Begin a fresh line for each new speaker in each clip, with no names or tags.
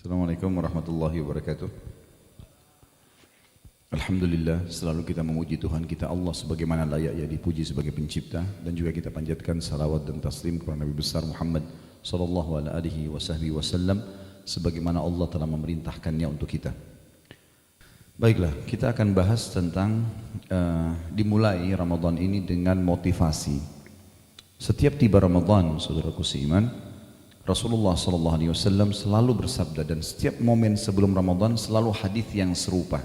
Assalamualaikum warahmatullahi wabarakatuh. Alhamdulillah, selalu kita memuji Tuhan kita Allah sebagaimana layaknya dipuji sebagai pencipta, dan juga kita panjatkan salawat dan taslim kepada Nabi besar Muhammad sallallahu alaihi wasallam sebagaimana Allah telah memerintahkannya untuk kita. Baiklah, kita akan bahas tentang dimulai Ramadan ini dengan motivasi. Setiap tiba Ramadan, saudaraku seiman, Rasulullah sallallahu alaihi wasallam selalu bersabda, dan setiap momen sebelum Ramadan selalu hadis yang serupa.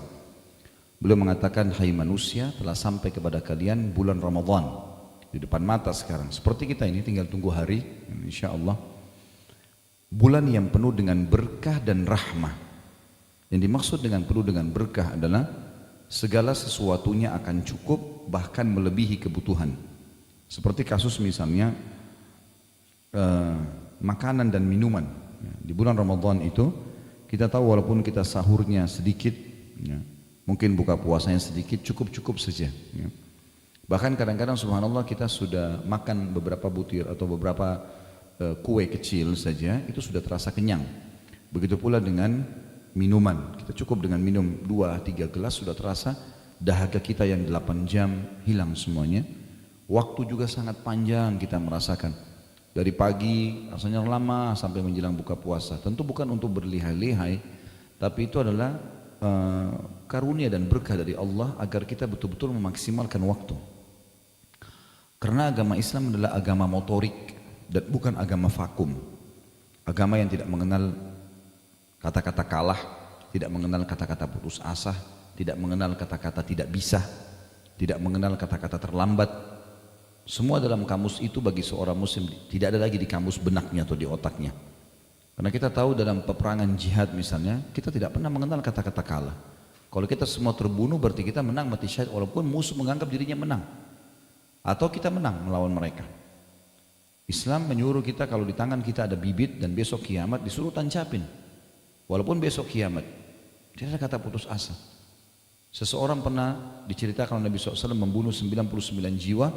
Beliau mengatakan, hai manusia, telah sampai kepada kalian bulan Ramadan di depan mata sekarang. Seperti kita ini tinggal tunggu hari, insyaallah. Bulan yang penuh dengan berkah dan rahmah. Yang dimaksud dengan penuh dengan berkah adalah segala sesuatunya akan cukup, bahkan melebihi kebutuhan. Seperti kasus misalnya makanan dan minuman. Di bulan Ramadan itu kita tahu walaupun kita sahurnya sedikit, mungkin buka puasanya sedikit, cukup-cukup saja. Bahkan kadang-kadang subhanallah kita sudah makan beberapa butir atau beberapa kue kecil saja, itu sudah terasa kenyang. Begitu pula dengan minuman, kita cukup dengan minum 2-3 gelas sudah terasa dahaga kita yang 8 jam hilang semuanya. Waktu juga sangat panjang kita merasakan. Dari pagi rasanya lama sampai menjelang buka puasa. Tentu bukan untuk berlihai-lihai, tapi itu adalah karunia dan berkah dari Allah agar kita betul-betul memaksimalkan waktu. Karena agama Islam adalah agama motorik dan bukan agama vakum. Agama yang tidak mengenal kata-kata kalah, tidak mengenal kata-kata putus asa, tidak mengenal kata-kata tidak bisa, tidak mengenal kata-kata terlambat. Semua dalam kamus itu bagi seorang muslim tidak ada lagi di kamus benaknya atau di otaknya. Karena kita tahu dalam peperangan jihad misalnya, kita tidak pernah mengenal kata-kata kalah. Kalau kita semua terbunuh berarti kita menang mati syahid, walaupun musuh menganggap dirinya menang. Atau kita menang melawan mereka. Islam menyuruh kita kalau di tangan kita ada bibit dan besok kiamat disuruh tancapin. Walaupun besok kiamat, tidak ada kata putus asa. Seseorang pernah diceritakan Nabi SAW membunuh 99 jiwa,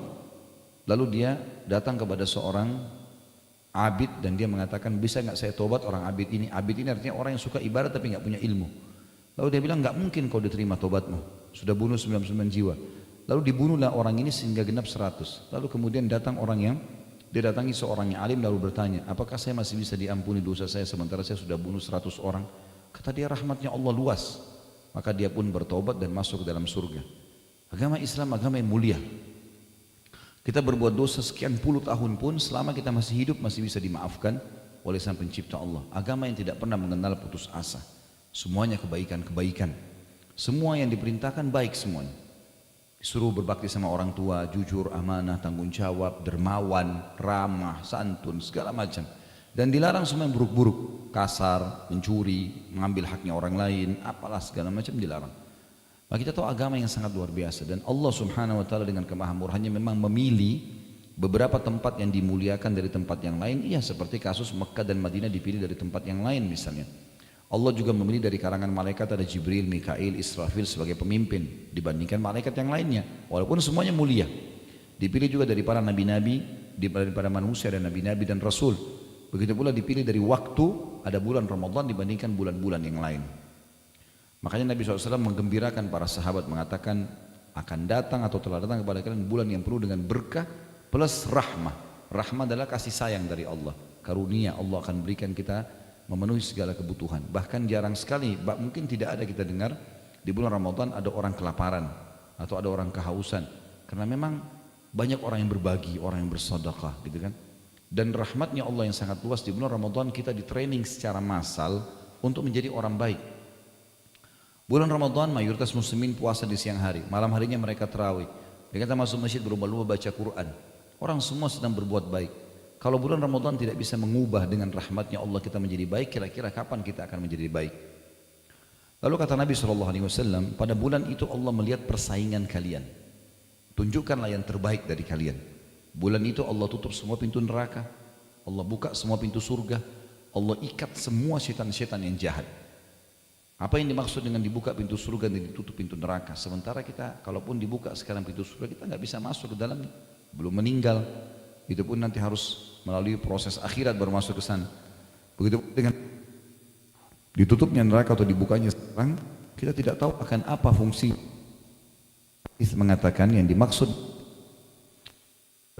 lalu dia datang kepada seorang abid dan dia mengatakan, bisa nggak saya tobat orang abid ini? Abid ini artinya orang yang suka ibadah tapi nggak punya ilmu. Lalu dia bilang, nggak mungkin kau diterima tobatmu, sudah bunuh 99 jiwa. Lalu dibunuhlah orang ini sehingga genap 100. Lalu kemudian datang orang yang dia datangi seorang yang alim lalu bertanya, apakah saya masih bisa diampuni dosa saya sementara saya sudah bunuh 100 orang? Kata dia, rahmatnya Allah luas. Maka dia pun bertobat dan masuk ke dalam surga. Agama Islam agama yang mulia. Kita berbuat dosa sekian puluh tahun pun selama kita masih hidup masih bisa dimaafkan oleh Sang Pencipta Allah. Agama yang tidak pernah mengenal putus asa. Semuanya kebaikan-kebaikan. Semua yang diperintahkan baik semuanya. Disuruh berbakti sama orang tua, jujur, amanah, tanggung jawab, dermawan, ramah, santun, segala macam. Dan dilarang semua yang buruk-buruk, kasar, mencuri, mengambil haknya orang lain, apalah segala macam dilarang. Maka kita tahu agama yang sangat luar biasa, dan Allah subhanahu wa ta'ala dengan kemahamurahannya memang memilih beberapa tempat yang dimuliakan dari tempat yang lain. Iya, seperti kasus Mekah dan Madinah dipilih dari tempat yang lain misalnya. Allah juga memilih dari karangan malaikat ada Jibril, Mikail, Israfil sebagai pemimpin dibandingkan malaikat yang lainnya, walaupun semuanya mulia. Dipilih juga dari para nabi-nabi, dari para manusia dan nabi-nabi dan rasul. Begitu pula dipilih dari waktu, ada bulan Ramadan dibandingkan bulan-bulan yang lain. Makanya Nabi SAW menggembirakan para sahabat mengatakan, akan datang atau telah datang kepada kalian bulan yang penuh dengan berkah plus rahmah. Rahmah adalah kasih sayang dari Allah, karunia Allah akan berikan kita memenuhi segala kebutuhan. Bahkan jarang sekali, mungkin tidak ada kita dengar di bulan Ramadan ada orang kelaparan atau ada orang kehausan. Karena memang banyak orang yang berbagi, orang yang bersedekah gitu kan. Dan rahmatnya Allah yang sangat luas, di bulan Ramadan kita di training secara massal untuk menjadi orang baik. Bulan Ramadan mayoritas muslimin puasa di siang hari, malam harinya mereka tarawih. Mereka masuk masjid berlomba-lomba baca Quran. Orang semua sedang berbuat baik. Kalau bulan Ramadan tidak bisa mengubah dengan rahmatnya Allah kita menjadi baik, kira-kira kapan kita akan menjadi baik? Lalu kata Nabi SAW, pada bulan itu Allah melihat persaingan kalian. Tunjukkanlah yang terbaik dari kalian. Bulan itu Allah tutup semua pintu neraka, Allah buka semua pintu surga, Allah ikat semua setan-setan yang jahat. Apa yang dimaksud dengan dibuka pintu surga dan ditutup pintu neraka? Sementara kita, kalaupun dibuka sekarang pintu surga, kita nggak bisa masuk ke dalamnya, belum meninggal. Itu pun nanti harus melalui proses akhirat baru masuk ke sana. Begitu dengan Ditutupnya neraka atau dibukanya sekarang, kita tidak tahu akan apa fungsi. Hadis mengatakan yang dimaksud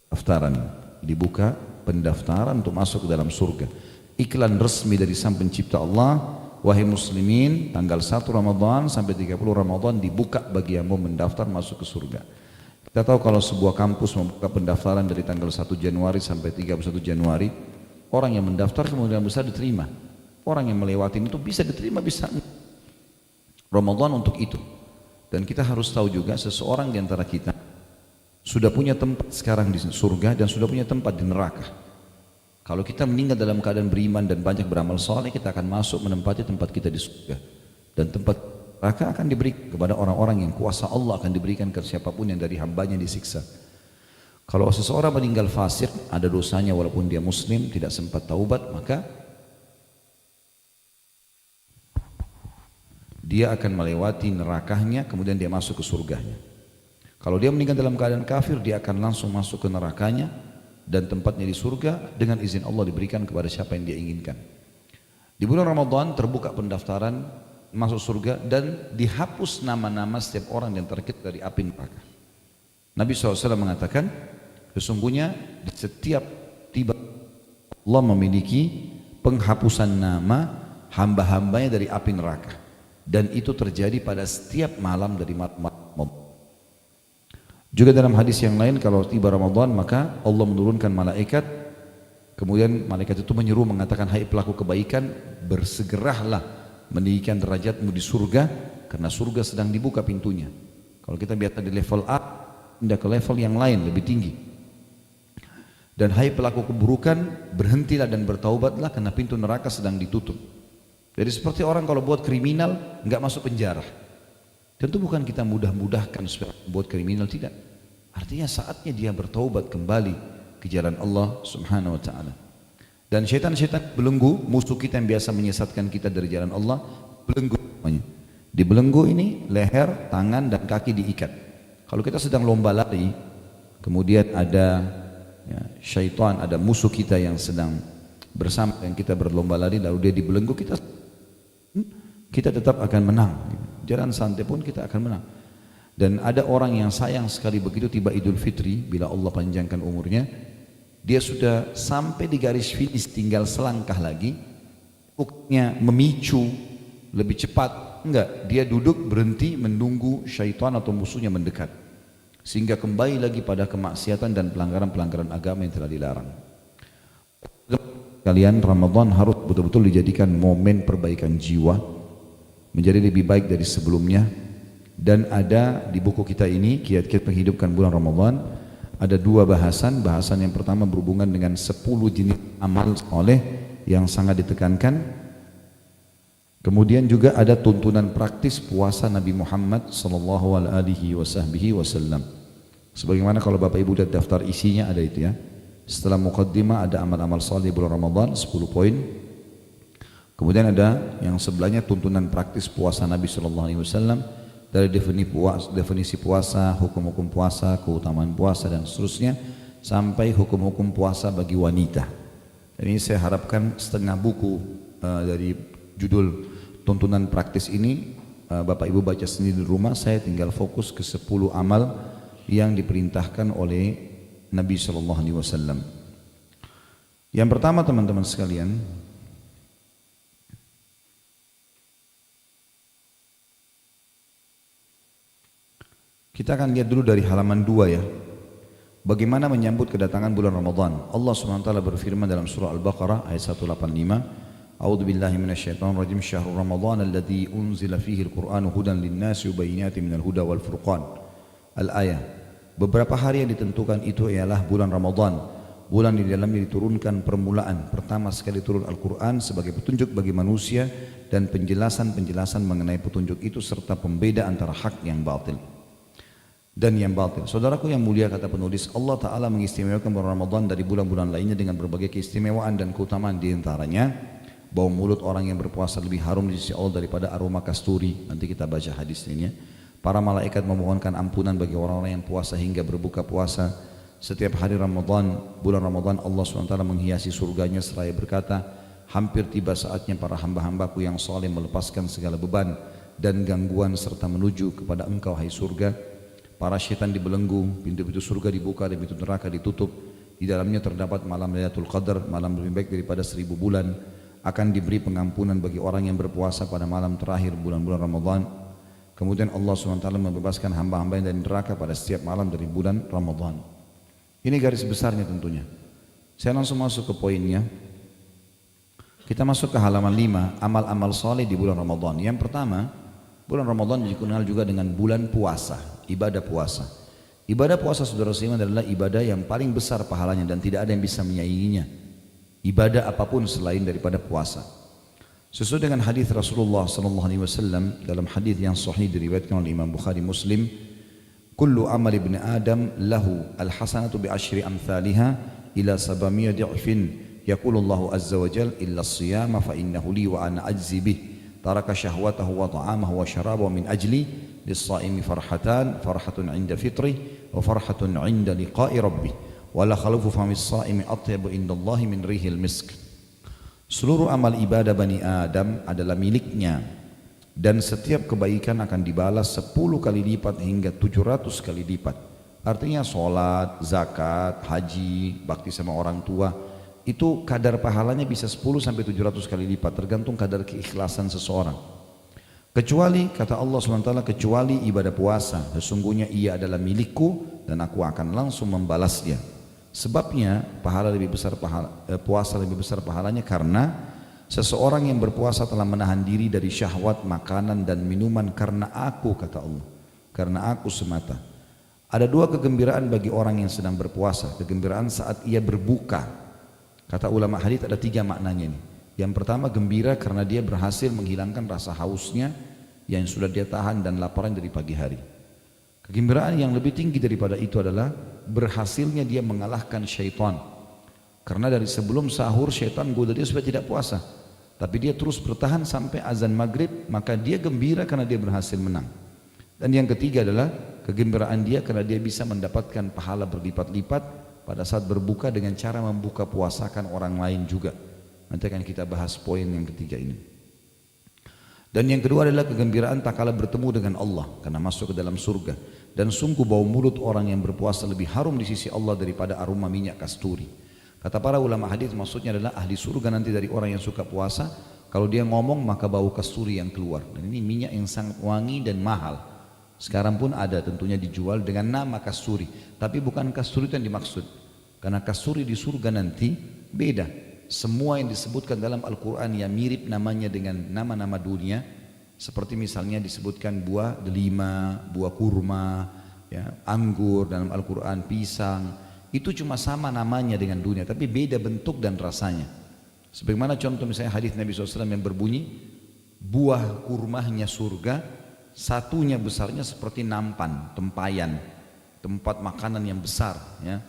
pendaftaran, dibuka pendaftaran untuk masuk ke dalam surga. Iklan resmi dari Sang Pencipta Allah, wahai muslimin, tanggal 1 Ramadan sampai 30 Ramadan dibuka bagi yang mau mendaftar masuk ke surga. Kita tahu kalau sebuah kampus membuka pendaftaran dari tanggal 1 Januari sampai 31 Januari, orang yang mendaftar kemungkinan besar diterima. Orang yang melewati itu bisa diterima, bisa. Ramadan untuk itu. Dan kita harus tahu juga seseorang di antara kita sudah punya tempat sekarang di surga dan sudah punya tempat di neraka. Kalau kita meninggal dalam keadaan beriman dan banyak beramal saleh, kita akan masuk menempati tempat kita di surga. Dan tempat neraka akan diberikan kepada orang-orang yang kuasa Allah akan diberikan ke siapapun yang dari hambanya disiksa. Kalau seseorang meninggal fasik, ada dosanya walaupun dia muslim, tidak sempat taubat, maka dia akan melewati nerakanya, kemudian dia masuk ke surganya. Kalau dia meninggal dalam keadaan kafir, dia akan langsung masuk ke nerakanya, dan tempatnya di surga dengan izin Allah diberikan kepada siapa yang dia inginkan. Di bulan Ramadan terbuka pendaftaran masuk surga dan dihapus nama-nama setiap orang yang terkait dari api neraka. Nabi SAW mengatakan, sesungguhnya di setiap tiba Allah memiliki penghapusan nama hamba-hambanya dari api neraka. Dan itu terjadi pada setiap malam dari malam. Juga dalam hadis yang lain, kalau tiba Ramadan maka Allah menurunkan malaikat, kemudian malaikat itu menyeru mengatakan, hai pelaku kebaikan, bersegeralah meninggikan derajatmu di surga, karena surga sedang dibuka pintunya. Kalau kita biasa di level A, pindah ke level yang lain lebih tinggi. Dan hai pelaku keburukan, berhentilah dan bertaubatlah karena pintu neraka sedang ditutup. Jadi seperti orang kalau buat kriminal nggak masuk penjara. Tentu bukan kita mudah-mudahkan supaya buat kriminal, tidak. Artinya saatnya dia bertaubat kembali ke jalan Allah Subhanahu wa taala. Dan syaitan-syaitan belenggu, musuh kita yang biasa menyesatkan kita dari jalan Allah, belenggu namanya. Di belenggu ini leher, tangan dan kaki diikat. Kalau kita sedang lomba lari, kemudian ada syaitan, ada musuh kita yang sedang bersama dengan kita berlomba lari, lalu dia dibelenggu, kita tetap akan menang. Jalan santai pun kita akan menang. Dan ada orang yang sayang sekali begitu tiba Idul Fitri, bila Allah panjangkan umurnya, dia sudah sampai di garis finish, tinggal selangkah lagi, bukannya memicu lebih cepat, enggak, dia duduk berhenti menunggu syaitan atau musuhnya mendekat, sehingga kembali lagi pada kemaksiatan dan pelanggaran-pelanggaran agama yang telah dilarang. Kalian, Ramadan harus betul-betul dijadikan momen perbaikan jiwa, menjadi lebih baik dari sebelumnya. Dan ada di buku kita ini, kiat-kiat menghidupkan bulan Ramadan, ada dua bahasan. Bahasan yang pertama berhubungan dengan 10 jenis amal soleh yang sangat ditekankan. Kemudian juga ada tuntunan praktis puasa Nabi Muhammad SAW. Sebagaimana kalau Bapak Ibu lihat daftar isinya ada itu ya. Setelah muqaddimah ada amal-amal soleh bulan Ramadan 10 poin. Kemudian ada yang sebelahnya tuntunan praktis puasa Nabi SAW, dari definisi puasa, hukum-hukum puasa, keutamaan puasa dan seterusnya, sampai hukum-hukum puasa bagi wanita. Dan ini saya harapkan setengah buku dari judul tuntunan praktis ini Bapak Ibu baca sendiri di rumah. Saya tinggal fokus ke 10 amal yang diperintahkan oleh Nabi SAW. Yang pertama teman-teman sekalian, kita akan lihat dulu dari halaman 2 ya. Bagaimana menyambut kedatangan bulan Ramadan. Allah SWT berfirman dalam surah Al-Baqarah ayat 185. A'udzu billahi minasyaitonir rajim. Syahrul Ramadan alladzi unzila fihi al-Qur'anu hudan lin-nasi wa bayyinatin minal huda wal furqan. Al-ayah. Beberapa hari yang ditentukan itu ialah bulan Ramadan, bulan di dalamnya diturunkan permulaan pertama sekali turun Al-Quran sebagai petunjuk bagi manusia dan penjelasan-penjelasan mengenai petunjuk itu serta pembeda antara hak yang batil dan yang batil. Saudaraku yang mulia, kata penulis, Allah Ta'ala mengistimewakan bulan Ramadan dari bulan-bulan lainnya dengan berbagai keistimewaan dan keutamaan. Di antaranya bau mulut orang yang berpuasa lebih harum di sisi Allah daripada aroma kasturi. Nanti kita baca hadis ini ya. Para malaikat memohonkan ampunan bagi orang-orang yang puasa hingga berbuka puasa. Setiap hari Ramadan, bulan Ramadan, Allah SWT menghiasi surganya seraya berkata, hampir tiba saatnya para hamba-hambaku yang saleh melepaskan segala beban dan gangguan serta menuju kepada engkau hai surga. Para syaitan dibelenggu, pintu-pintu surga dibuka dan pintu neraka ditutup. Di dalamnya terdapat malam Lailatul Qadar, malam lebih baik daripada 1000 bulan. Akan diberi pengampunan bagi orang yang berpuasa pada malam terakhir bulan-bulan Ramadan. Kemudian Allah SWT membebaskan hamba-hamba yang dari neraka pada setiap malam dari bulan Ramadan. Ini garis besarnya tentunya. Saya langsung masuk ke poinnya. Kita masuk ke halaman 5, amal-amal saleh di bulan Ramadan. Yang pertama, bulan Ramadan dikenal juga dengan bulan puasa, ibadah puasa. Ibadah puasa saudara seiman adalah ibadah yang paling besar pahalanya dan tidak ada yang bisa menyainginya. Ibadah apapun selain daripada puasa. Sesuai dengan hadis Rasulullah SAW dalam hadis yang sahih diriwayatkan oleh Imam Bukhari Muslim, kullu amal ibn Adam lahu al-hasanatu bi asyri amthaliha ila 700 di'fin. Yaqulullahu azza wa jal illa as-siyama fa innahu li wa ana ajzi bih. Taraka syahwatahu wa ta'amahu wa syarabahu min ajli lis-saimi farhatan, farhatun 'inda fitrih wa farhatun 'inda liqa'i rabbih. Wa la khalufu famis saimi atyabu indallahi min rihil misk. Seluruh amal ibadah Bani Adam adalah miliknya dan setiap kebaikan akan dibalas 10 kali lipat hingga 700 kali lipat. Artinya sholat, zakat, haji, bakti sama orang tua, itu kadar pahalanya bisa 10 sampai 700 kali lipat tergantung kadar keikhlasan seseorang. Kecuali kata Allah SWT, kecuali ibadah puasa, sesungguhnya ia adalah milikku dan aku akan langsung membalasnya. Sebabnya pahala lebih besar puasa lebih besar pahalanya karena seseorang yang berpuasa telah menahan diri dari syahwat makanan dan minuman karena aku, kata Allah, karena aku semata. Ada 2 kegembiraan bagi orang yang sedang berpuasa. Kegembiraan saat ia berbuka. Kata ulama hadis ada 3 maknanya ini. Yang pertama, gembira karena dia berhasil menghilangkan rasa hausnya yang sudah dia tahan dan laparan dari pagi hari. Kegembiraan yang lebih tinggi daripada itu adalah berhasilnya dia mengalahkan syaitan. Karena dari sebelum sahur syaitan goda dia supaya tidak puasa, tapi dia terus bertahan sampai azan maghrib, maka dia gembira karena dia berhasil menang. Dan yang ketiga adalah kegembiraan dia karena dia bisa mendapatkan pahala berlipat-lipat pada saat berbuka dengan cara membuka puasakan orang lain juga. Nanti akan kita bahas poin yang ketiga ini. Dan yang kedua adalah kegembiraan tak kala bertemu dengan Allah karena masuk ke dalam surga. Dan sungguh bau mulut orang yang berpuasa lebih harum di sisi Allah daripada aroma minyak kasturi. Kata para ulama hadis maksudnya adalah ahli surga nanti dari orang yang suka puasa, kalau dia ngomong maka bau kasturi yang keluar. Dan ini minyak yang sangat wangi dan mahal. Sekarang pun ada tentunya dijual dengan nama kasturi, tapi bukan kasturi itu yang dimaksud. Karena kasturi di surga nanti beda. Semua yang disebutkan dalam Al-Quran yang mirip namanya dengan nama-nama dunia, seperti misalnya disebutkan buah delima, buah kurma, ya, anggur dalam Al-Quran, pisang, itu cuma sama namanya dengan dunia, tapi beda bentuk dan rasanya. Sebagaimana contoh misalnya hadis Nabi SAW yang berbunyi, buah kurmanya surga, satunya besarnya seperti nampan, tempayan, tempat makanan yang besar, ya.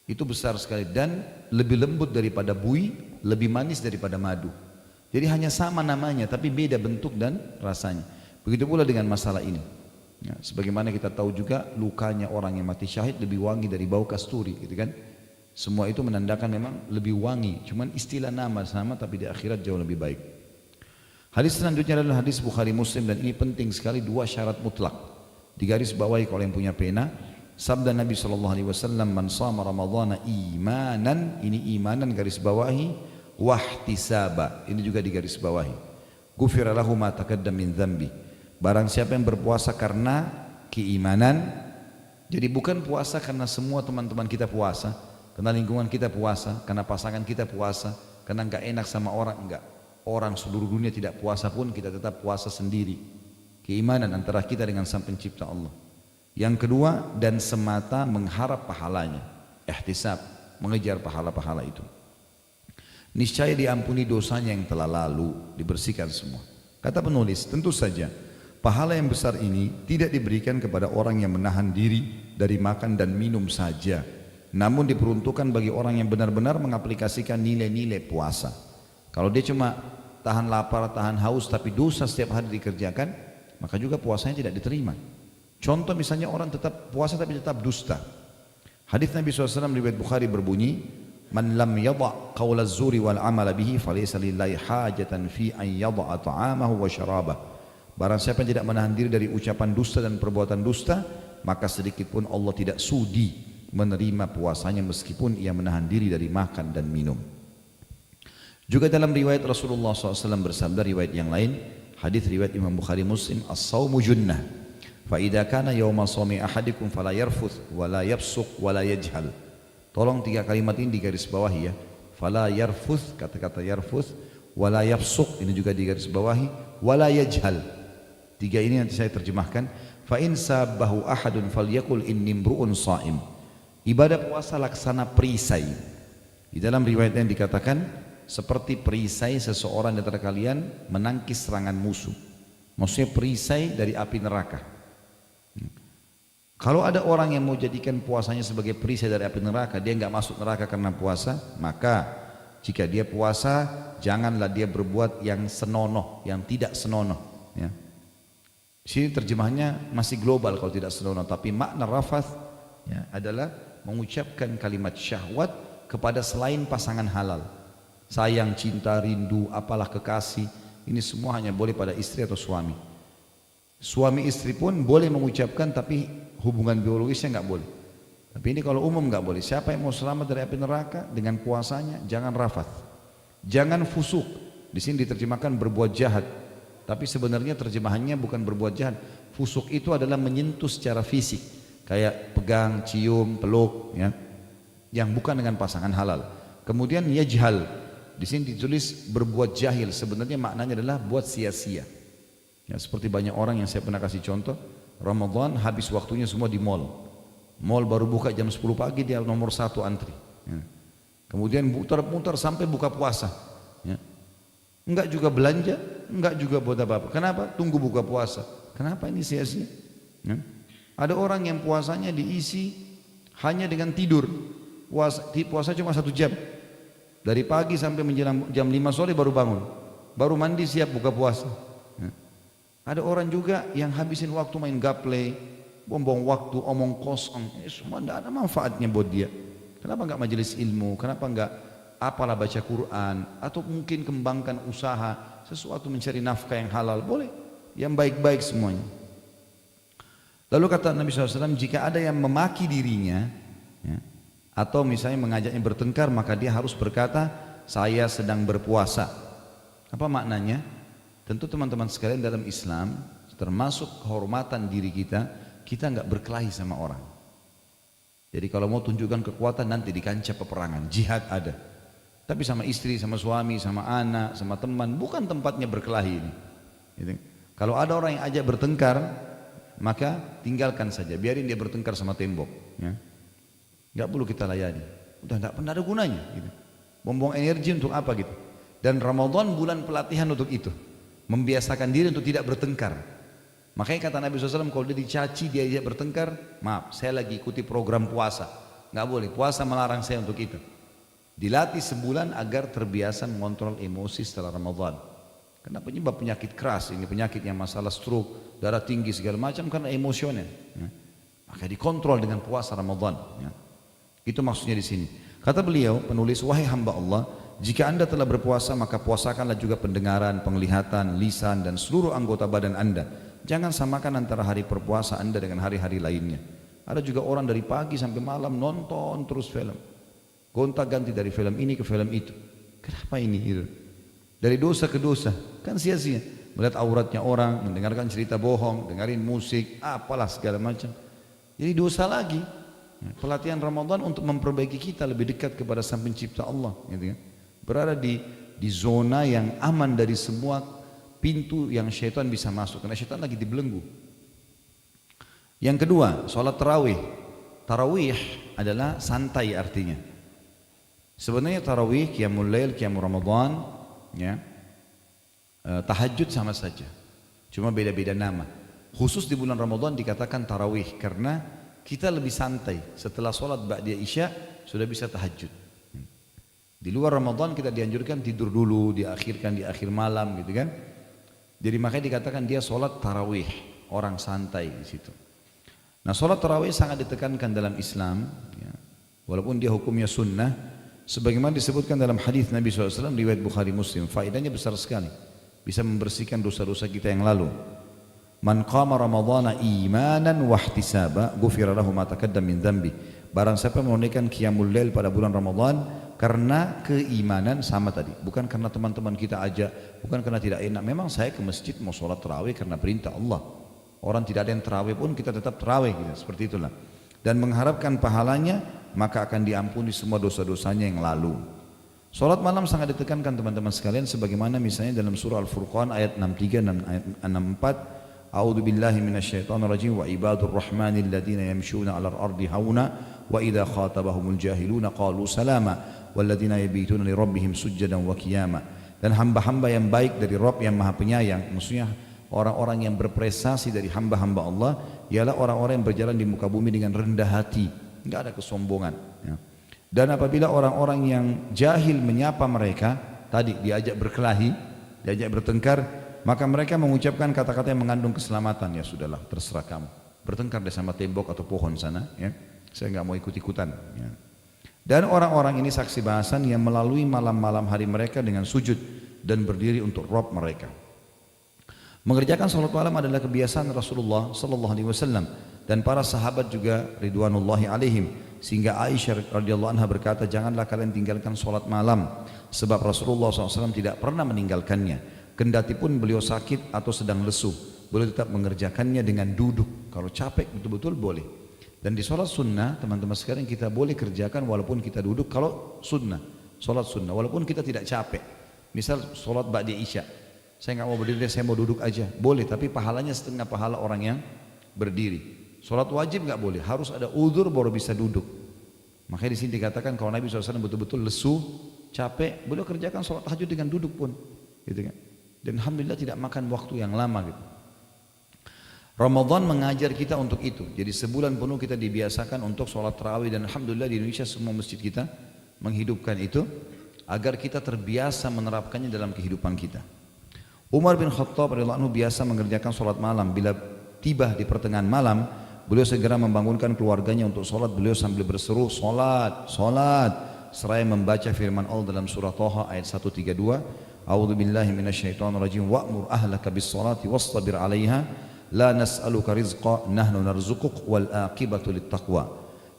Itu besar sekali dan lebih lembut daripada buih, lebih manis daripada madu. Jadi hanya sama namanya tapi beda bentuk dan rasanya. Begitu pula dengan masalah ini. Ya, sebagaimana kita tahu juga lukanya orang yang mati syahid lebih wangi dari bau kasturi, gitu kan? Semua itu menandakan memang lebih wangi. Cuman istilah nama sama tapi di akhirat jauh lebih baik. Hadis selanjutnya adalah hadis Bukhari Muslim dan ini penting sekali, 2 syarat mutlak. Digaris bawahi kalau yang punya pena. Sabda Nabi SAW, man shama ramadhana imanan, ini imanan garis bawahi, wahtisaba, ini juga digaris bawahi. Ghufira lahu ma taqaddama min dzambi. Barang siapa yang berpuasa karena keimanan, jadi bukan puasa karena semua teman-teman kita puasa, karena lingkungan kita puasa, karena pasangan kita puasa, karena enggak enak sama orang, enggak. Orang seluruh dunia tidak puasa pun kita tetap puasa sendiri. Keimanan antara kita dengan Sang Pencipta Allah. Yang kedua, dan semata mengharap pahalanya, ihtisab, mengejar pahala-pahala itu. Niscaya diampuni dosanya yang telah lalu, dibersihkan semua. Kata penulis, tentu saja pahala yang besar ini tidak diberikan kepada orang yang menahan diri dari makan dan minum saja, namun diperuntukkan bagi orang yang benar-benar mengaplikasikan nilai-nilai puasa. Kalau dia cuma tahan lapar, tahan haus, tapi dosa setiap hari dikerjakan, maka juga puasanya tidak diterima. Contoh misalnya orang tetap puasa tapi tetap dusta. Hadis Nabi SAW riwayat Bukhari berbunyi, Man lam yada' qaula az-zuri wal 'amala bihi falaysa lillahi hajatan fi an yada'a ta'amahu wa syarabah. Barang siapa yang tidak menahan diri dari ucapan dusta dan perbuatan dusta, maka sedikit pun Allah tidak sudi menerima puasanya meskipun ia menahan diri dari makan dan minum. Juga dalam riwayat Rasulullah SAW bersabda, riwayat yang lain, hadis riwayat Imam Bukhari Muslim, as-sawmu junnah, fa idza kana yawma sawmi ahadikum fala yarfuth wala yafsuq wala yajhal. Tolong 3 kalimat ini digarisbawahi ya. Fala yarfuth, kata-kata yarfuth, wala yafsuq, ini juga digarisbawahi, wala yajhal. 3 ini nanti saya terjemahkan. Fa in sabahu ahadun falyakul inni imru'un sha'im. Ibadah puasa laksana perisai. Di dalam riwayat yang dikatakan seperti perisai seseorang di antara kalian menangkis serangan musuh. Maksudnya perisai dari api neraka. Kalau ada orang yang mau jadikan puasanya sebagai perisai dari api neraka, dia enggak masuk neraka karena puasa, maka jika dia puasa, janganlah dia berbuat yang senonoh, yang tidak senonoh. Ya. Sini terjemahnya masih global kalau tidak senonoh, tapi makna rafath ya, adalah mengucapkan kalimat syahwat kepada selain pasangan halal. Sayang, cinta, rindu, apalah kekasih, ini semua hanya boleh pada istri atau suami. Suami istri pun boleh mengucapkan, tapi hubungan biologisnya nggak boleh. Tapi ini kalau umum nggak boleh. Siapa yang mau selamat dari api neraka dengan puasanya, jangan rafath, jangan fusuk. Di sini diterjemahkan berbuat jahat, tapi sebenarnya terjemahannya bukan berbuat jahat. Fusuk itu adalah menyentuh secara fisik, kayak pegang, cium, peluk, ya, yang bukan dengan pasangan halal. Kemudian yajhal, di sini ditulis berbuat jahil, sebenarnya maknanya adalah buat sia-sia. Ya, seperti banyak orang yang saya pernah kasih contoh, Ramadan habis waktunya semua di mall. Mall baru buka jam 10 pagi dia nomor 1 antri. Ya. Kemudian muter-muter sampai buka puasa. Ya. Enggak juga belanja, enggak juga buat apa-apa. Kenapa? Tunggu buka puasa. Kenapa ini sia-sia? Ya. Ada orang yang puasanya diisi hanya dengan tidur. Puasa cuma 1 jam. Dari pagi sampai menjelang jam 5 sore baru bangun. Baru mandi siap buka puasa. Ya. Ada orang juga yang habisin waktu main gaple, buang waktu, omong kosong, semua tidak ada manfaatnya buat dia. Kenapa enggak majelis ilmu? Kenapa enggak apalah baca Quran? Atau mungkin kembangkan usaha, sesuatu mencari nafkah yang halal, boleh, yang baik-baik semuanya. Lalu kata Nabi SAW, jika ada yang memaki dirinya, ya, atau misalnya mengajaknya bertengkar, maka dia harus berkata, saya sedang berpuasa. Apa maknanya? Tentu teman-teman sekalian, dalam Islam termasuk kehormatan diri kita, kita enggak berkelahi sama orang. Jadi kalau mau tunjukkan kekuatan nanti di kancah peperangan, jihad ada. Tapi sama istri, sama suami, sama anak, sama teman, bukan tempatnya berkelahi ini. Gitu. Kalau ada orang yang ajak bertengkar, maka tinggalkan saja, biarin dia bertengkar sama tembok. Ya. Enggak perlu kita layani. Udah enggak pernah ada gunanya. Gitu. Buang-buang energi untuk apa gitu. Dan Ramadan bulan pelatihan untuk itu. Membiasakan diri untuk tidak bertengkar. Makanya kata Nabi SAW, kalau dia dicaci, dia bertengkar, maaf, saya lagi ikuti program puasa. Nggak boleh, puasa melarang saya untuk itu. Dilatih sebulan agar terbiasa mengontrol emosi setelah Ramadan. Karena penyebab penyakit keras, ini penyakit yang masalah stroke, darah tinggi segala macam karena emosional. Ya. Maka dikontrol dengan puasa Ramadan. Ya. Itu maksudnya di sini. Kata beliau, penulis, wahai hamba Allah, jika anda telah berpuasa, maka puasakanlah juga pendengaran, penglihatan, lisan, dan seluruh anggota badan anda. Jangan samakan antara hari berpuasa anda dengan hari-hari lainnya. Ada juga orang dari pagi sampai malam nonton terus film. Gonta-ganti dari film ini ke film itu. Kenapa ini? Gitu. Dari dosa ke dosa. Kan sia-sia. Melihat auratnya orang, mendengarkan cerita bohong, dengerin musik, apalah segala macam. Jadi dosa lagi. Pelatihan Ramadan untuk memperbaiki kita lebih dekat kepada Sang Pencipta Allah. Gitu kan? Berada di zona yang aman dari semua pintu yang syaitan bisa masuk, karena syaitan lagi dibelenggu. Yang kedua, sholat tarawih. Tarawih adalah santai artinya. Sebenarnya tarawih, qiyamul lail, qiyamul Ramadan, ya, tahajud sama saja, cuma beda-beda nama. Khusus di bulan Ramadan dikatakan tarawih karena kita lebih santai. Setelah sholat ba'da isya sudah bisa tahajud. Di luar Ramadan kita dianjurkan tidur dulu, diakhirkan di akhir malam gitu kan. Jadi makanya dikatakan dia sholat tarawih, orang santai di situ. Nah, sholat tarawih sangat ditekankan dalam Islam, ya. Walaupun dia hukumnya sunnah. Sebagaimana disebutkan dalam hadis Nabi SAW riwayat Bukhari Muslim, faedahnya besar sekali. Bisa membersihkan dosa-dosa kita yang lalu. Man qama ramadhana imanan wahtisaba ghufira lahu ma taqaddama min dhanbi. Barang siapa menunaikan qiyamul lail pada bulan Ramadan karena keimanan, sama tadi, bukan karena teman-teman kita ajak, bukan karena tidak enak. Memang saya ke masjid mau sholat tarawih karena perintah Allah. Orang tidak ada yang tarawih pun kita tetap tarawih gitu, seperti itulah. Dan mengharapkan pahalanya, maka akan diampuni semua dosa-dosanya yang lalu. Salat malam sangat ditekankan teman-teman sekalian, sebagaimana misalnya dalam surah Al-Furqan ayat 63 dan ayat 64, A'udzu billahi minasyaitonir rajim wa ibadur rahmanil ladzina yamshuna 'alal ardi hauna wa idza khatabahumul jahiluna qalu salama walladzina yabituna li rabbihim sujjadan wa qiyama. Dan hamba-hamba yang baik dari Rabb yang Maha Penyayang, maksudnya orang-orang yang berprestasi dari hamba-hamba Allah ialah orang-orang yang berjalan di muka bumi dengan rendah hati, enggak ada kesombongan ya. Dan apabila orang-orang yang jahil menyapa mereka, tadi diajak berkelahi, diajak bertengkar, maka mereka mengucapkan kata-kata yang mengandung keselamatan. Ya sudahlah, terserah kamu, bertengkar di sama tembok atau pohon sana ya. Saya enggak mau ikut-ikutan ya. Dan orang-orang ini saksi bahasan yang melalui malam-malam hari mereka dengan sujud dan berdiri untuk Rabb mereka. Mengerjakan salat malam adalah kebiasaan Rasulullah sallallahu alaihi wasallam dan para sahabat juga ridwanullahi alaihim, sehingga Aisyah radhiyallahu anha berkata, janganlah kalian tinggalkan salat malam, sebab Rasulullah SAW tidak pernah meninggalkannya. Kendati pun beliau sakit atau sedang lesu, beliau tetap mengerjakannya dengan duduk. Kalau capek betul-betul boleh. Dan di salat sunnah teman-teman sekalian kita boleh kerjakan walaupun kita duduk. Kalau sunnah, salat sunnah walaupun kita tidak capek. Misal salat ba'da isya, saya nggak mau berdiri, saya mau duduk aja, boleh, tapi pahalanya setengah pahala orang yang berdiri. Salat wajib nggak boleh, harus ada uzur baru bisa duduk. Makanya di sini dikatakan kalau Nabi SAW betul-betul lesu, capek, beliau kerjakan salat tahajud dengan duduk pun, gitu kan. Dan alhamdulillah tidak makan waktu yang lama gitu. Ramadan mengajar kita untuk itu. Jadi sebulan penuh kita dibiasakan untuk salat tarawih, dan alhamdulillah di Indonesia semua masjid kita menghidupkan itu agar kita terbiasa menerapkannya dalam kehidupan kita. Umar bin Khattab radhiyallahu anhu biasa mengerjakan salat malam. Bila tiba di pertengahan malam, beliau segera membangunkan keluarganya untuk salat. Beliau sambil berseru, salat, salat, seraya membaca firman Allah dalam surah Thaha ayat 132, A'udzu billahi minasyaitonir rajim wa'mur ahlaka bis salati wastabir 'alaiha la nas'aluka rizqa nahnu narzuquk wal aqibatu lit taqwa.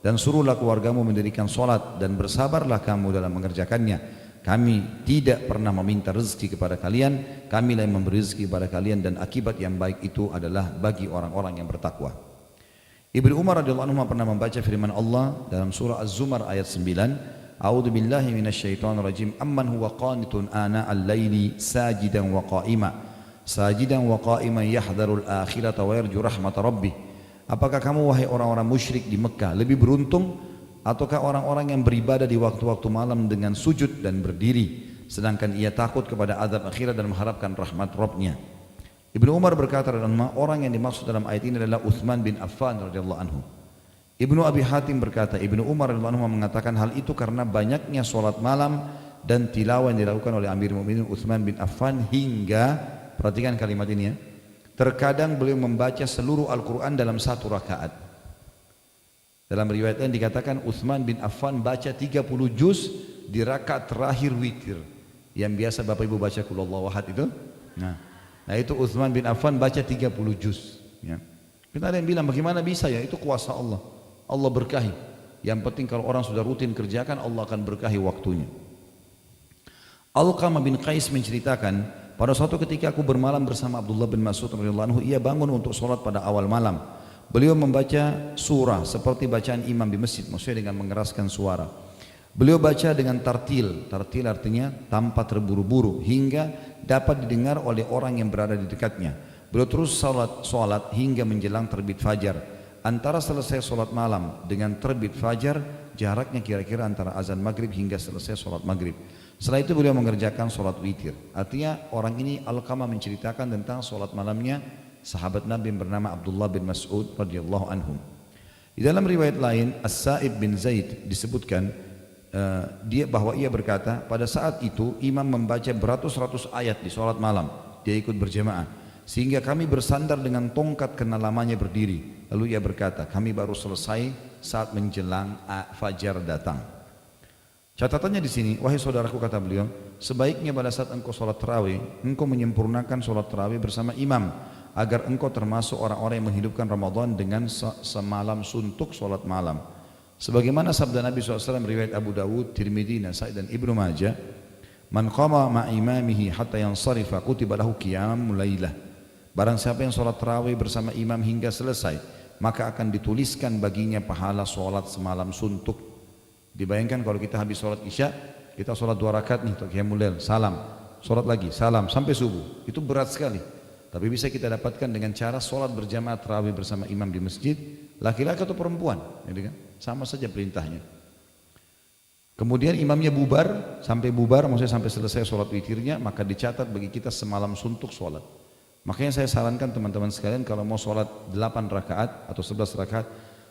Dan suruhlah keluargamu mendirikan salat dan bersabarlah kamu dalam mengerjakannya. Kami tidak pernah meminta rezeki kepada kalian, kamilah yang memberi rezeki kepada kalian, dan akibat yang baik itu adalah bagi orang-orang yang bertakwa. Ibnu Umar radhiyallahu anhu pernah membaca firman Allah dalam surah Az-Zumar ayat 9, A'udzu billahi minasyaitonir rajim, amman huwa qanitun ana al-laili sajidan wa qa'iman yahdharul akhirata wa yarju rahmat rabbih. Apakah kamu wahai orang-orang musyrik di Mekah lebih beruntung ataukah orang-orang yang beribadah di waktu-waktu malam dengan sujud dan berdiri, sedangkan ia takut kepada azab akhirat dan mengharapkan rahmat Rabbnya? Ibnu Umar berkata, orang yang dimaksud dalam ayat ini adalah Utsman bin Affan radhiyallahu anhu. Ibnu Abi Hatim berkata, Ibnu Umar radhiyallahu anhu mengatakan hal itu karena banyaknya solat malam dan tilawah yang dilakukan oleh Amir Mu'minin Utsman bin Affan hingga, perhatikan kalimat ini ya, terkadang beliau membaca seluruh Al-Quran dalam satu rakaat. Dalam riwayat lain dikatakan Utsman bin Affan baca 30 juz di rakaat terakhir witir, yang biasa Bapak Ibu baca Qul Huwallahu Ahad itu. Nah itu Utsman bin Affan baca 30 juz ya. Kita ada yang bilang bagaimana bisa ya, itu kuasa Allah, Allah berkahi. Yang penting kalau orang sudah rutin kerjakan, Allah akan berkahi waktunya. Alqamah bin Qais menceritakan, pada suatu ketika aku bermalam bersama Abdullah bin Mas'ud radhiyallahu anhu, ia bangun untuk sholat pada awal malam. Beliau membaca surah seperti bacaan imam di masjid, maksudnya dengan mengeraskan suara. Beliau baca dengan tartil, tartil artinya tanpa terburu-buru, hingga dapat didengar oleh orang yang berada di dekatnya. Beliau terus salat hingga menjelang terbit fajar. Antara selesai salat malam dengan terbit fajar, jaraknya kira-kira antara azan maghrib hingga selesai salat maghrib. Setelah itu beliau mengerjakan salat witir. Artinya orang ini Alqamah menceritakan tentang salat malamnya sahabat Nabi yang bernama Abdullah bin Mas'ud radhiyallahu anhum. Di dalam riwayat lain, As-Sa'ib bin Zaid disebutkan bahwa ia berkata, pada saat itu imam membaca beratus-ratus ayat di salat malam, dia ikut berjamaah, sehingga kami bersandar dengan tongkat karena lamanya berdiri. Lalu ia berkata, kami baru selesai saat menjelang fajar datang. Catatannya di sini, wahai saudaraku kata beliau, sebaiknya pada saat engkau sholat tarawih, engkau menyempurnakan sholat tarawih bersama imam, agar engkau termasuk orang-orang yang menghidupkan Ramadan dengan semalam suntuk sholat malam. Sebagaimana sabda Nabi SAW riwayat Abu Dawud, Tirmidzi, Nasai dan Ibnu Majah, man qama ma'imamihi hatta yansarifa kutiba lahu qiyamul lailah. Barang siapa yang sholat tarawih bersama imam hingga selesai, maka akan dituliskan baginya pahala sholat semalam suntuk. Dibayangkan kalau kita habis sholat isya, kita sholat 2 rakaat nih, qiyamul lail, salam, sholat lagi, salam, sampai subuh. Itu berat sekali. Tapi bisa kita dapatkan dengan cara sholat berjamaah tarawih bersama imam di masjid, laki-laki atau perempuan, gitu kan? Sama saja perintahnya. Kemudian imamnya bubar, sampai bubar, maksudnya sampai selesai sholat witirnya, maka dicatat bagi kita semalam suntuk sholat. Makanya saya sarankan teman-teman sekalian kalau mau sholat 8 rakaat atau 11 rakaat,